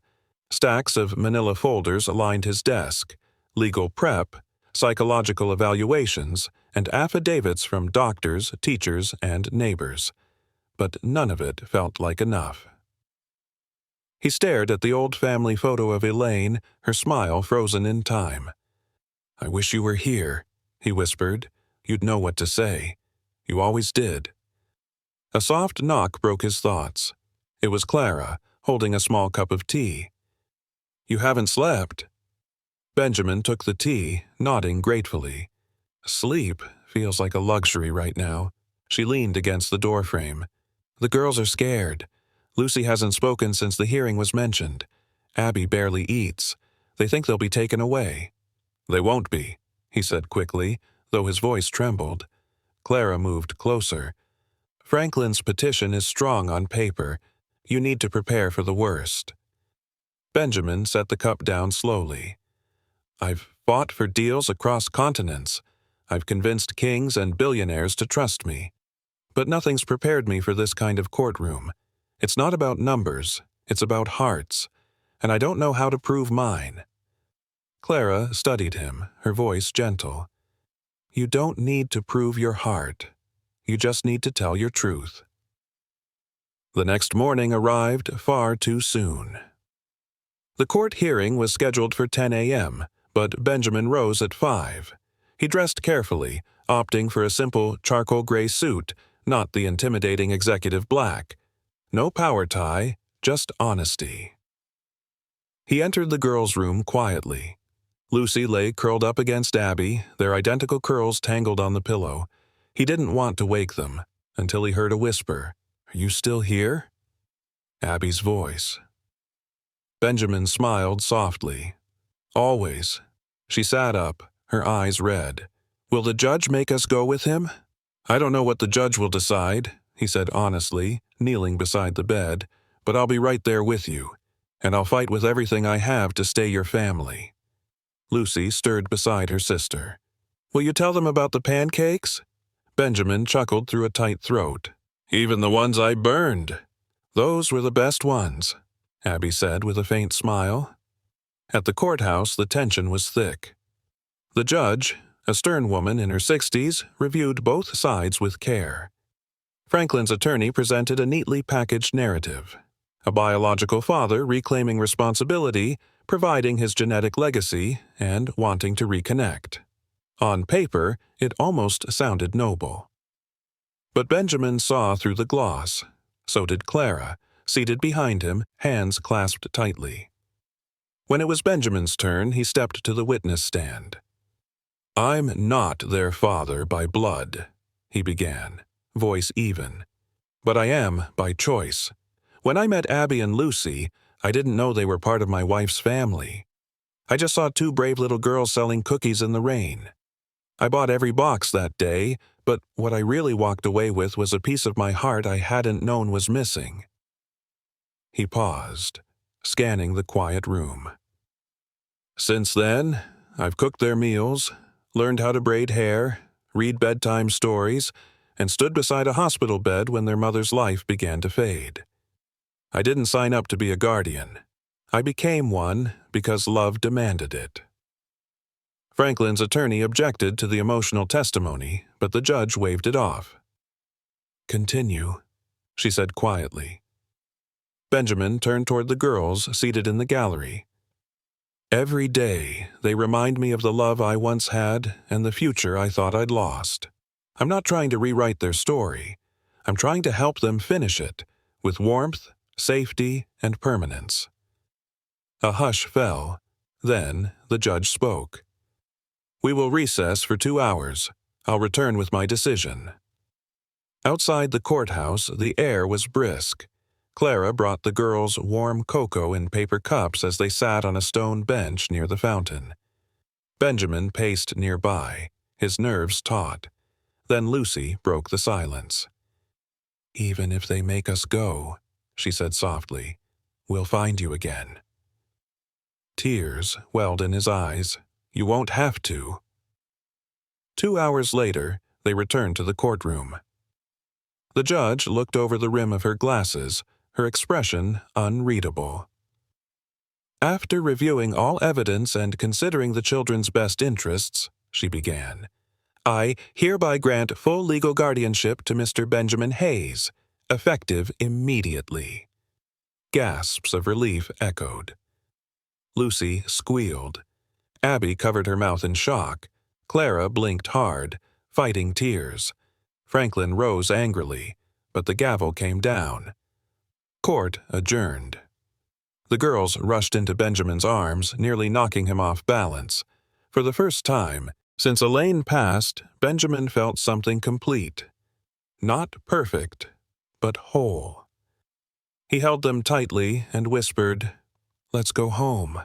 Stacks of manila folders lined his desk, legal prep, psychological evaluations, and affidavits from doctors, teachers, and neighbors. But none of it felt like enough. He stared at the old family photo of Elaine, her smile frozen in time. "I wish you were here," he whispered. "You'd know what to say. You always did." A soft knock broke his thoughts. It was Clara, holding a small cup of tea. "You haven't slept?" Benjamin took the tea, nodding gratefully. "Sleep feels like a luxury right now." She leaned against the doorframe. "The girls are scared. Lucy hasn't spoken since the hearing was mentioned. Abby barely eats. They think they'll be taken away." "They won't be," he said quickly, though his voice trembled. Clara moved closer. "Franklin's petition is strong on paper. You need to prepare for the worst." Benjamin set the cup down slowly. "I've fought for deals across continents. I've convinced kings and billionaires to trust me. But nothing's prepared me for this kind of courtroom. It's not about numbers, it's about hearts, and I don't know how to prove mine." Clara studied him, her voice gentle. "You don't need to prove your heart. You just need to tell your truth." The next morning arrived far too soon. The court hearing was scheduled for 10 a.m., but Benjamin rose at 5. He dressed carefully, opting for a simple charcoal gray suit, not the intimidating executive black. No power tie, just honesty. He entered the girls' room quietly. Lucy lay curled up against Abby, their identical curls tangled on the pillow. He didn't want to wake them, until he heard a whisper. "Are you still here?" Abby's voice. Benjamin smiled softly. "Always." She sat up, her eyes red. "Will the judge make us go with him?" "I don't know what the judge will decide," he said honestly, kneeling beside the bed, "but I'll be right there with you, and I'll fight with everything I have to stay your family." Lucy stirred beside her sister. "Will you tell them about the pancakes?" Benjamin chuckled through a tight throat. "Even the ones I burned." "Those were the best ones," Abby said with a faint smile. At the courthouse, the tension was thick. The judge, a stern woman in her 60s, reviewed both sides with care. Franklin's attorney presented a neatly packaged narrative. A biological father reclaiming responsibility, providing his genetic legacy, and wanting to reconnect. On paper, it almost sounded noble. But Benjamin saw through the gloss. So did Clara, seated behind him, hands clasped tightly. When it was Benjamin's turn, he stepped to the witness stand. "I'm not their father by blood," he began, voice even. "But I am by choice. When I met Abby and Lucy, I didn't know they were part of my wife's family. I just saw two brave little girls selling cookies in the rain. I bought every box that day, but what I really walked away with was a piece of my heart I hadn't known was missing." He paused, scanning the quiet room. "Since then, I've cooked their meals, learned how to braid hair, read bedtime stories, and stood beside a hospital bed when their mother's life began to fade. I didn't sign up to be a guardian. I became one because love demanded it." Franklin's attorney objected to the emotional testimony, but the judge waved it off. "Continue," she said quietly. Benjamin turned toward the girls seated in the gallery. "Every day, they remind me of the love I once had and the future I thought I'd lost. I'm not trying to rewrite their story. I'm trying to help them finish it, with warmth, safety, and permanence." A hush fell. Then the judge spoke. "We will recess for 2 hours. I'll return with my decision." Outside the courthouse, the air was brisk. Clara brought the girls warm cocoa in paper cups as they sat on a stone bench near the fountain. Benjamin paced nearby, his nerves taut. Then Lucy broke the silence. "Even if they make us go," she said softly, "we'll find you again." Tears welled in his eyes. "You won't have to." 2 hours later, they returned to the courtroom. The judge looked over the rim of her glasses, her expression unreadable. "After reviewing all evidence and considering the children's best interests," she began, "I hereby grant full legal guardianship to Mr. Benjamin Hayes, effective immediately." Gasps of relief echoed. Lucy squealed. Abby covered her mouth in shock. Clara blinked hard, fighting tears. Franklin rose angrily, but the gavel came down. Court adjourned. The girls rushed into Benjamin's arms, nearly knocking him off balance. For the first time, since Elaine passed, Benjamin felt something complete. Not perfect, but whole. He held them tightly and whispered, "Let's go home."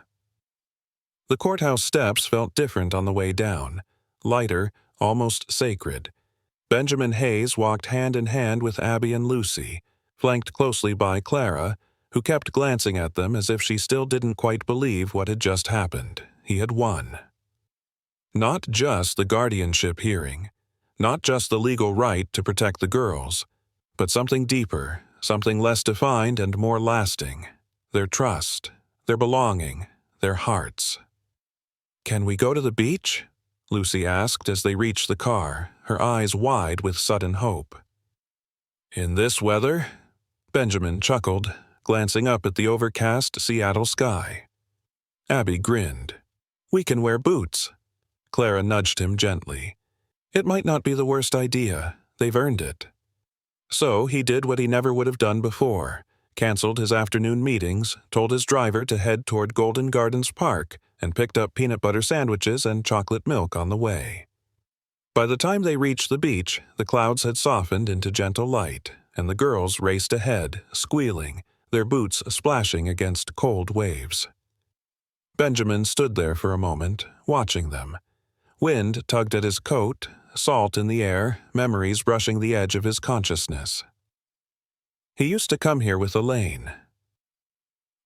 The courthouse steps felt different on the way down, lighter, almost sacred. Benjamin Hayes walked hand in hand with Abby and Lucy, flanked closely by Clara, who kept glancing at them as if she still didn't quite believe what had just happened. He had won. Not just the guardianship hearing, not just the legal right to protect the girls, but something deeper, something less defined and more lasting. Their trust, their belonging, their hearts. "Can we go to the beach?" Lucy asked as they reached the car, her eyes wide with sudden hope. "In this weather?" Benjamin chuckled, glancing up at the overcast Seattle sky. Abby grinned. "We can wear boots." Clara nudged him gently. "It might not be the worst idea. They've earned it." So he did what he never would have done before, canceled his afternoon meetings, told his driver to head toward Golden Gardens Park, and picked up peanut butter sandwiches and chocolate milk on the way. By the time they reached the beach, the clouds had softened into gentle light, and the girls raced ahead, squealing, their boots splashing against cold waves. Benjamin stood there for a moment, watching them. Wind tugged at his coat, salt in the air, memories brushing the edge of his consciousness. He used to come here with Elaine.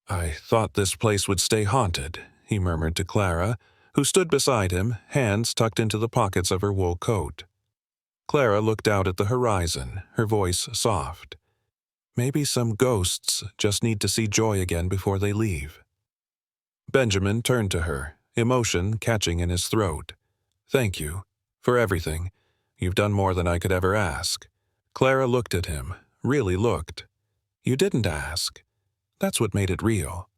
"I thought this place would stay haunted," he murmured to Clara, who stood beside him, hands tucked into the pockets of her wool coat. Clara looked out at the horizon, her voice soft. "Maybe some ghosts just need to see joy again before they leave." Benjamin turned to her, emotion catching in his throat. "Thank you. For everything. You've done more than I could ever ask." Clara looked at him, really looked. "You didn't ask. That's what made it real."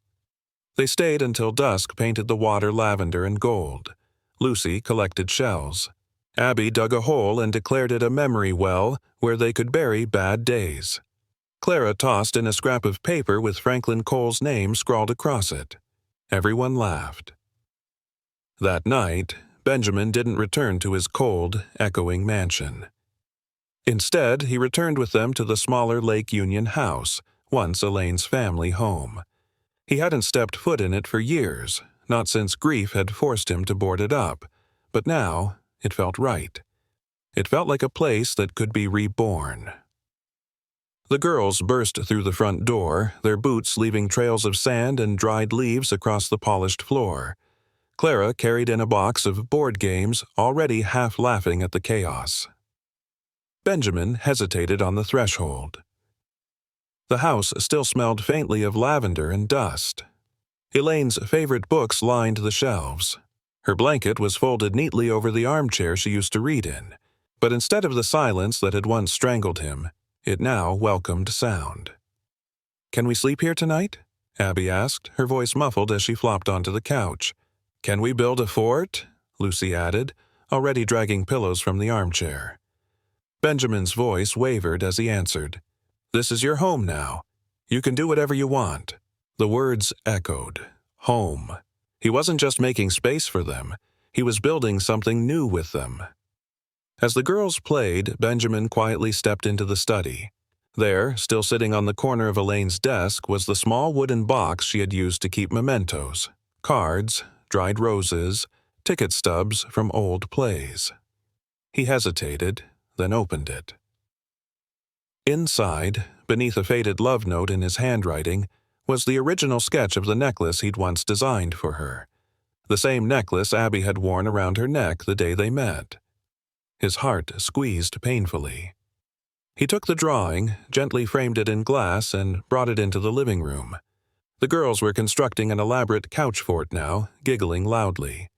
They stayed until dusk painted the water lavender and gold. Lucy collected shells. Abby dug a hole and declared it a memory well where they could bury bad days. Clara tossed in a scrap of paper with Franklin Cole's name scrawled across it. Everyone laughed. That night, Benjamin didn't return to his cold, echoing mansion. Instead, he returned with them to the smaller Lake Union house, once Elaine's family home. He hadn't stepped foot in it for years, not since grief had forced him to board it up, but now it felt right. It felt like a place that could be reborn. The girls burst through the front door, their boots leaving trails of sand and dried leaves across the polished floor. Clara carried in a box of board games, already half laughing at the chaos. Benjamin hesitated on the threshold. The house still smelled faintly of lavender and dust. Elaine's favorite books lined the shelves. Her blanket was folded neatly over the armchair she used to read in, but instead of the silence that had once strangled him, it now welcomed sound. "Can we sleep here tonight?" Abby asked, her voice muffled as she flopped onto the couch. "Can we build a fort?" Lucy added, already dragging pillows from the armchair. Benjamin's voice wavered as he answered, "This is your home now. You can do whatever you want." The words echoed. Home. He wasn't just making space for them. He was building something new with them. As the girls played, Benjamin quietly stepped into the study. There, still sitting on the corner of Elaine's desk, was the small wooden box she had used to keep mementos, cards, dried roses, ticket stubs from old plays. He hesitated, then opened it. Inside, beneath a faded love note in his handwriting, was the original sketch of the necklace he'd once designed for her. The same necklace Abby had worn around her neck the day they met. His heart squeezed painfully. He took the drawing, gently framed it in glass, and brought it into the living room. The girls were constructing an elaborate couch fort now, giggling loudly.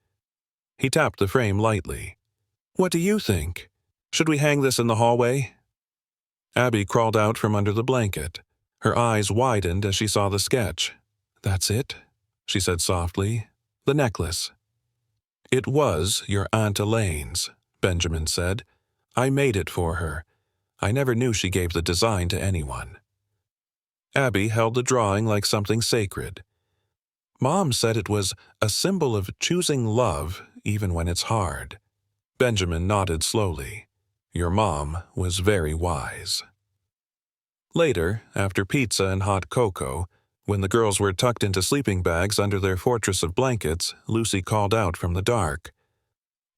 He tapped the frame lightly. "What do you think? Should we hang this in the hallway?" Abby crawled out from under the blanket. Her eyes widened as she saw the sketch. "That's it?" she said softly. "The necklace." "It was your Aunt Elaine's," Benjamin said. "I made it for her. I never knew she gave the design to anyone." Abby held the drawing like something sacred. "Mom said it was a symbol of choosing love even when it's hard." Benjamin nodded slowly. "Your mom was very wise." Later, after pizza and hot cocoa, when the girls were tucked into sleeping bags under their fortress of blankets, Lucy called out from the dark.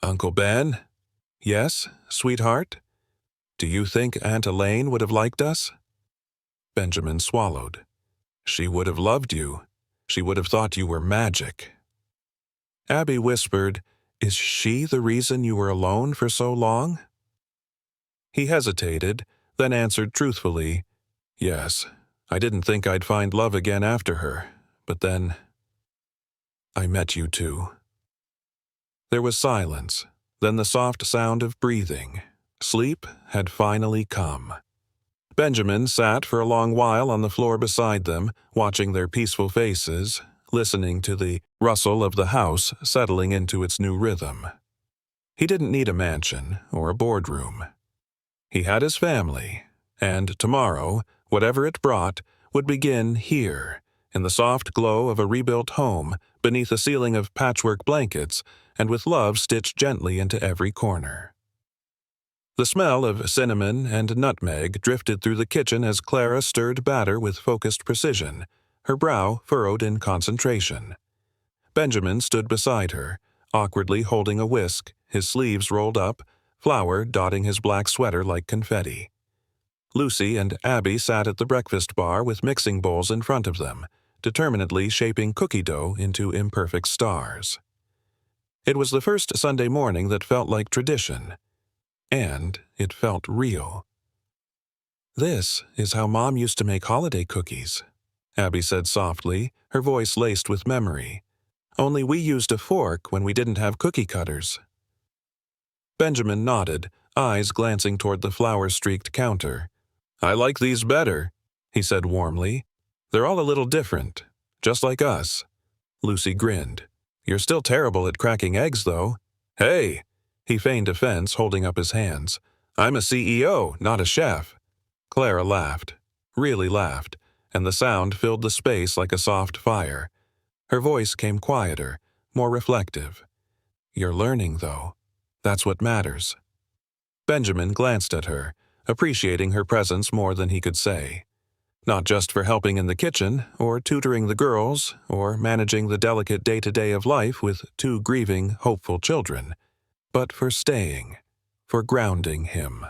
"Uncle Ben?" "Yes, sweetheart?" "Do you think Aunt Elaine would have liked us?" Benjamin swallowed. "She would have loved you. She would have thought you were magic." Abby whispered, "Is she the reason you were alone for so long?" He hesitated, then answered truthfully, "Yes, I didn't think I'd find love again after her, but then I met you too." There was silence, then the soft sound of breathing. Sleep had finally come. Benjamin sat for a long while on the floor beside them, watching their peaceful faces, listening to the rustle of the house settling into its new rhythm. He didn't need a mansion or a boardroom. He had his family, and tomorrow, whatever it brought, would begin here, in the soft glow of a rebuilt home, beneath a ceiling of patchwork blankets, and with love stitched gently into every corner. The smell of cinnamon and nutmeg drifted through the kitchen as Clara stirred batter with focused precision, her brow furrowed in concentration. Benjamin stood beside her, awkwardly holding a whisk, his sleeves rolled up, flour dotting his black sweater like confetti. Lucy and Abby sat at the breakfast bar with mixing bowls in front of them, determinedly shaping cookie dough into imperfect stars. It was the first Sunday morning that felt like tradition, and it felt real. "This is how Mom used to make holiday cookies," Abby said softly, her voice laced with memory. "Only we used a fork when we didn't have cookie cutters." Benjamin nodded, eyes glancing toward the flour-streaked counter. "I like these better," he said warmly. "They're all a little different, just like us." Lucy grinned. "You're still terrible at cracking eggs, though." "Hey!" He feigned offense, holding up his hands. "I'm a CEO, not a chef." Clara laughed, really laughed, and the sound filled the space like a soft fire. Her voice came quieter, more reflective. "You're learning, though. That's what matters." Benjamin glanced at her, appreciating her presence more than he could say. Not just for helping in the kitchen, or tutoring the girls, or managing the delicate day-to-day of life with two grieving, hopeful children, but for staying, for grounding him.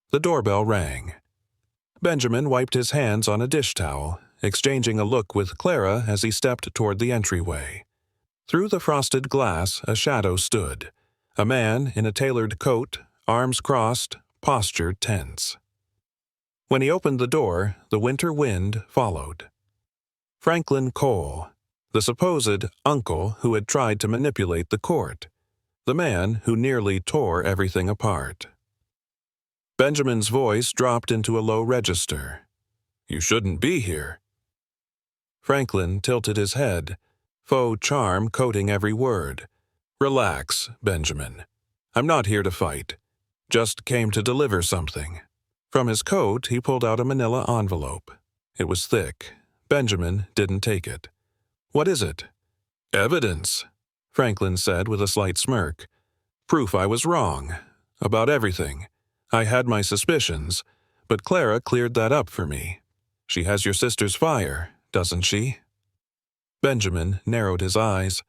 The doorbell rang. Benjamin wiped his hands on a dish towel, exchanging a look with Clara as he stepped toward the entryway. Through the frosted glass, a shadow stood, a man in a tailored coat, arms crossed, posture tense. When he opened the door, the winter wind followed. Franklin Cole, the supposed uncle who had tried to manipulate the court, the man who nearly tore everything apart. Benjamin's voice dropped into a low register. "You shouldn't be here." Franklin tilted his head, faux charm coating every word. "Relax, Benjamin. I'm not here to fight. Just came to deliver something." From his coat, he pulled out a manila envelope. It was thick. Benjamin didn't take it. "What is it?" "Evidence," Franklin said with a slight smirk. "Proof I was wrong. About everything. I had my suspicions, but Clara cleared that up for me. She has your sister's fire, doesn't she?" Benjamin narrowed his eyes.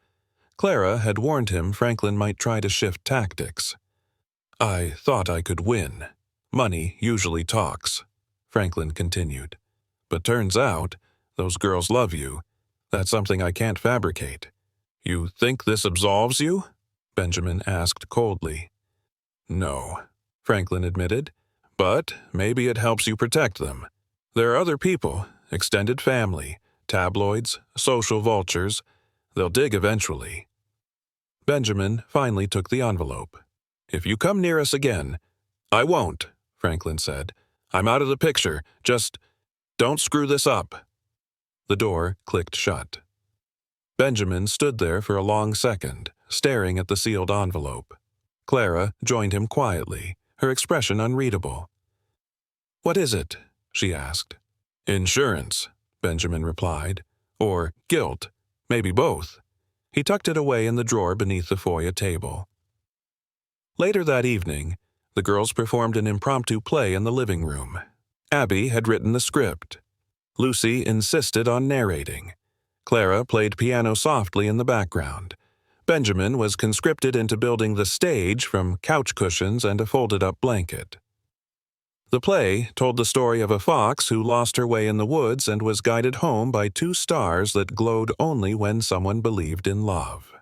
Clara had warned him Franklin might try to shift tactics. "I thought I could win. Money usually talks," Franklin continued. "But turns out, those girls love you. That's something I can't fabricate." "You think this absolves you?" Benjamin asked coldly. "No," Franklin admitted. "But maybe it helps you protect them. There are other people, extended family, tabloids, social vultures. They'll dig eventually." Benjamin finally took the envelope. "If you come near us again—" "I won't," Franklin said. "I'm out of the picture. Just Don't screw this up." The door clicked shut. Benjamin stood there for a long second, staring at the sealed envelope. Clara joined him quietly, her expression unreadable. "What is it?" she asked. "Insurance," Benjamin replied. "Or guilt. Maybe both." He tucked it away in the drawer beneath the foyer table. Later that evening, the girls performed an impromptu play in the living room. Abby had written the script. Lucy insisted on narrating. Clara played piano softly in the background. Benjamin was conscripted into building the stage from couch cushions and a folded-up blanket. The play told the story of a fox who lost her way in the woods and was guided home by two stars that glowed only when someone believed in love.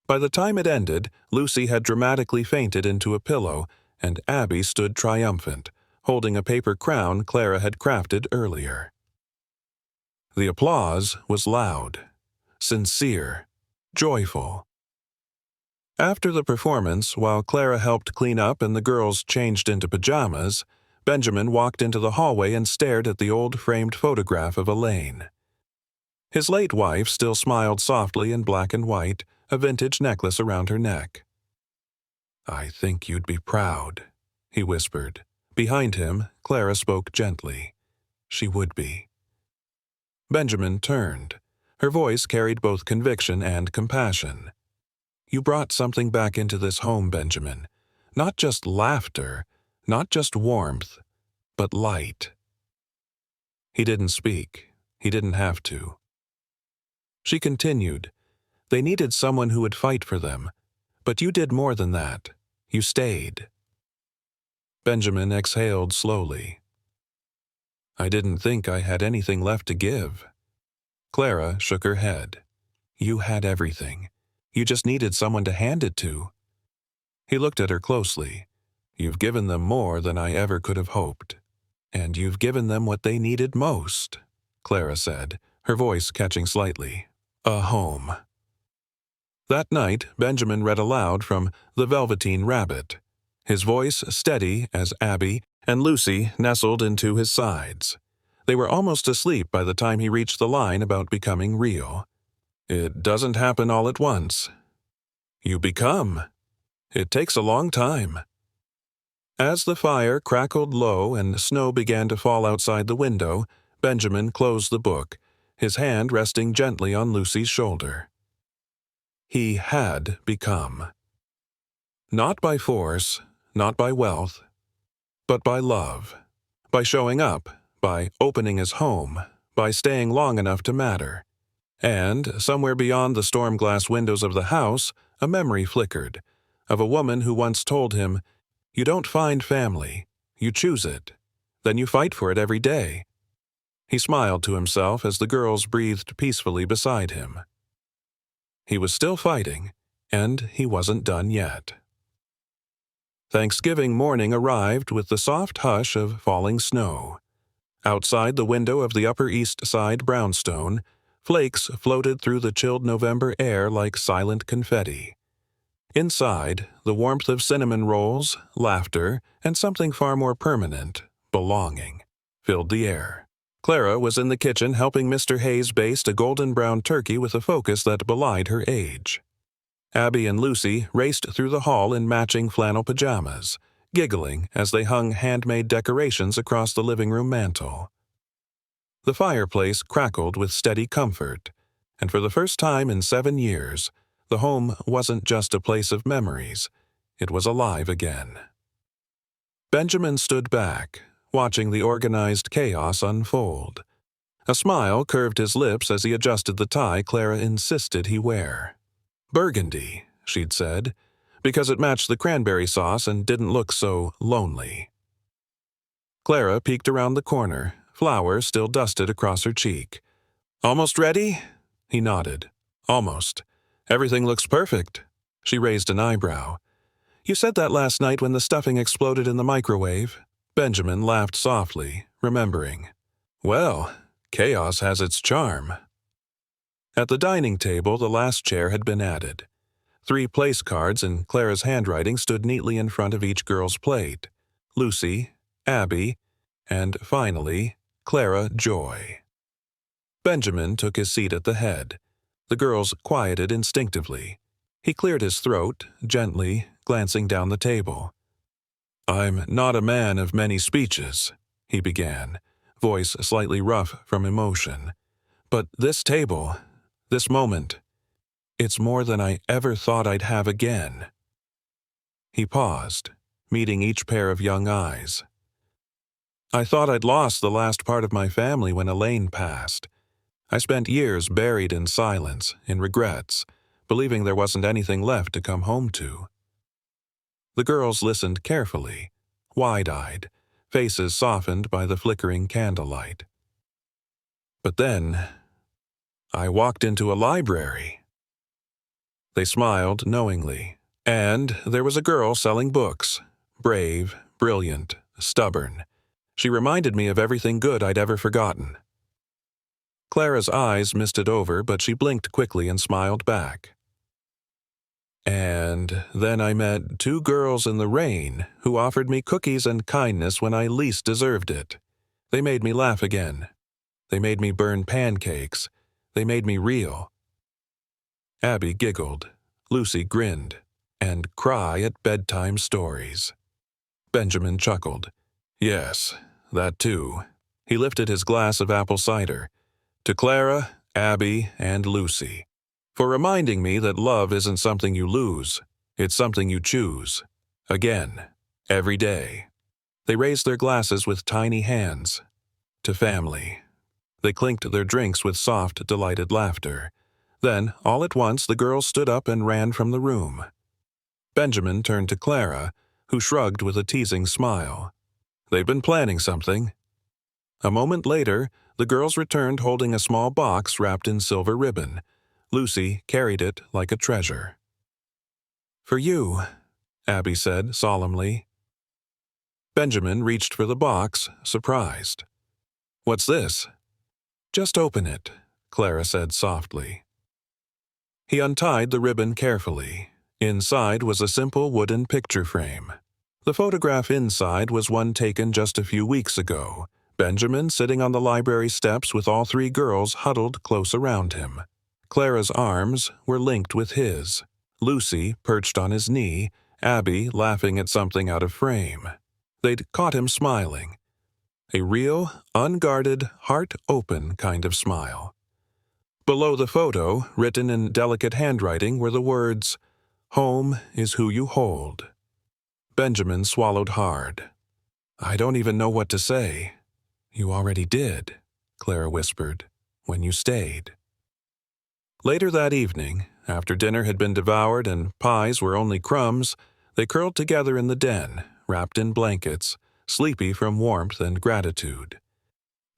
By the time it ended, Lucy had dramatically fainted into a pillow, and Abby stood triumphant, holding a paper crown Clara had crafted earlier. The applause was loud, sincere, joyful. After the performance, while Clara helped clean up and the girls changed into pajamas, Benjamin walked into the hallway and stared at the old framed photograph of Elaine. His late wife still smiled softly in black and white, a vintage necklace around her neck. "I think you'd be proud," he whispered. Behind him, Clara spoke gently. She would be. Benjamin turned. Her voice carried both conviction and compassion. "You brought something back into this home, Benjamin. Not just laughter, not just warmth, but light." He didn't speak. He didn't have to. She continued, "They needed someone who would fight for them. But you did more than that. You stayed." Benjamin exhaled slowly. "I didn't think I had anything left to give." Clara shook her head. "You had everything. You just needed someone to hand it to." He looked at her closely. "You've given them more than I ever could have hoped. And you've given them what they needed most," Clara said, her voice catching slightly. "A home." That night, Benjamin read aloud from The Velveteen Rabbit, his voice steady as Abby and Lucy nestled into his sides. They were almost asleep by the time he reached the line about becoming real. "It doesn't happen all at once. You become. It takes a long time." As the fire crackled low and snow began to fall outside the window, Benjamin closed the book, his hand resting gently on Lucy's shoulder. He had become. Not by force, not by wealth, but by love, by showing up, by opening his home, by staying long enough to matter. And, somewhere beyond the storm-glass windows of the house, a memory flickered, of a woman who once told him, "You don't find family, you choose it. Then you fight for it every day." He smiled to himself as the girls breathed peacefully beside him. He was still fighting, and he wasn't done yet. Thanksgiving morning arrived with the soft hush of falling snow. Outside the window of the Upper East Side brownstone, flakes floated through the chilled November air like silent confetti. Inside, the warmth of cinnamon rolls, laughter, and something far more permanent, belonging, filled the air. Clara was in the kitchen helping Mr. Hayes baste a golden brown turkey with a focus that belied her age. Abby and Lucy raced through the hall in matching flannel pajamas, giggling as they hung handmade decorations across the living room mantel. The fireplace crackled with steady comfort, and for the first time in 7 years, the home wasn't just a place of memories, it was alive again. Benjamin stood back, watching the organized chaos unfold. A smile curved his lips as he adjusted the tie Clara insisted he wear. "Burgundy," she'd said, because it matched the cranberry sauce and didn't look so lonely. Clara peeked around the corner, flour still dusted across her cheek. "Almost ready?" He nodded. "Almost. Everything looks perfect." She raised an eyebrow. "You said that last night when the stuffing exploded in the microwave." Benjamin laughed softly, remembering. "Well, chaos has its charm." At the dining table, the last chair had been added. 3 place cards in Clara's handwriting stood neatly in front of each girl's plate. Lucy, Abby, and finally, Clara joy. Benjamin took his seat at the head. The girls quieted instinctively. He cleared his throat, gently, glancing down the table. "I'm not a man of many speeches," he began, voice slightly rough from emotion. "But this table, this moment, it's more than I ever thought I'd have again." He paused, meeting each pair of young eyes. "I thought I'd lost the last part of my family when Elaine passed. I spent years buried in silence, in regrets, believing there wasn't anything left to come home to." The girls listened carefully, wide-eyed, faces softened by the flickering candlelight. "But then, I walked into a library." They smiled knowingly, and there was a girl selling books, brave, brilliant, stubborn. She reminded me of everything good I'd ever forgotten. Clara's eyes misted over, but she blinked quickly and smiled back. "And then I met two girls in the rain who offered me cookies and kindness when I least deserved it. They made me laugh again. They made me burn pancakes. They made me real." Abby giggled, Lucy grinned, and cry at bedtime stories. Benjamin chuckled. "Yes, that too." He lifted his glass of apple cider. "To Clara, Abby, and Lucy, for reminding me that love isn't something you lose, it's something you choose. Again, every day." They raised their glasses with tiny hands. "To family." They clinked their drinks with soft, delighted laughter. Then, all at once, the girls stood up and ran from the room. Benjamin turned to Clara, who shrugged with a teasing smile. "They've been planning something." A moment later, the girls returned holding a small box wrapped in silver ribbon. Lucy carried it like a treasure. "For you," Abby said solemnly. Benjamin reached for the box, surprised. "What's this?" "Just open it," Clara said softly. He untied the ribbon carefully. Inside was a simple wooden picture frame. The photograph inside was one taken just a few weeks ago. Benjamin sitting on the library steps with all three girls huddled close around him. Clara's arms were linked with his, Lucy perched on his knee, Abby laughing at something out of frame. They'd caught him smiling. A real, unguarded, heart-open kind of smile. Below the photo, written in delicate handwriting, were the words, "Home is who you hold." Benjamin swallowed hard. "I don't even know what to say." "You already did," Clara whispered, "when you stayed." Later that evening, after dinner had been devoured and pies were only crumbs, they curled together in the den, wrapped in blankets, sleepy from warmth and gratitude.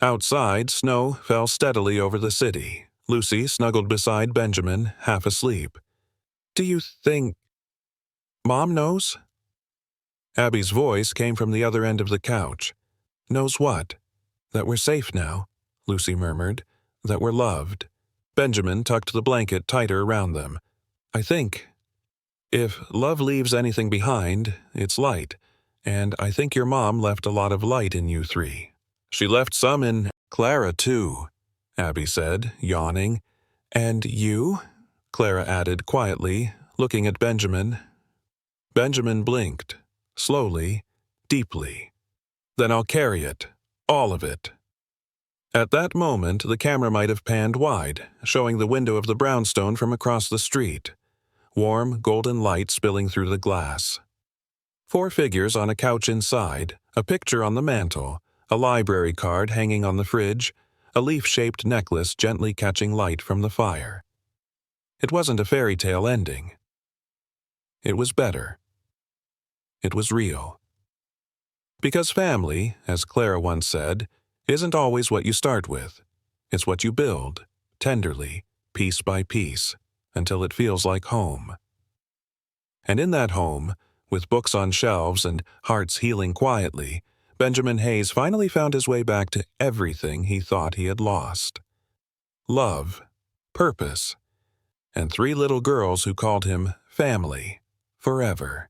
Outside, snow fell steadily over the city. Lucy snuggled beside Benjamin, half asleep. "Do you think Mom knows?" Abby's voice came from the other end of the couch. "Knows what?" "That we're safe now," Lucy murmured. "That we're loved." Benjamin tucked the blanket tighter around them. "I think, if love leaves anything behind, it's light, and I think your mom left a lot of light in you three." "She left some in Clara, too," Abby said, yawning. "And you?" Clara added quietly, looking at Benjamin. Benjamin blinked, slowly, deeply. "Then I'll carry it, all of it." At that moment, the camera might have panned wide, showing the window of the brownstone from across the street. Warm, golden light spilling through the glass. 4 figures on a couch inside, a picture on the mantel, a library card hanging on the fridge, a leaf-shaped necklace gently catching light from the fire. It wasn't a fairy tale ending. It was better. It was real. Because family, as Clara once said, isn't always what you start with. It's what you build, tenderly, piece by piece, until it feels like home. And in that home, with books on shelves and hearts healing quietly, Benjamin Hayes finally found his way back to everything he thought he had lost. Love, purpose, and 3 little girls who called him family, forever.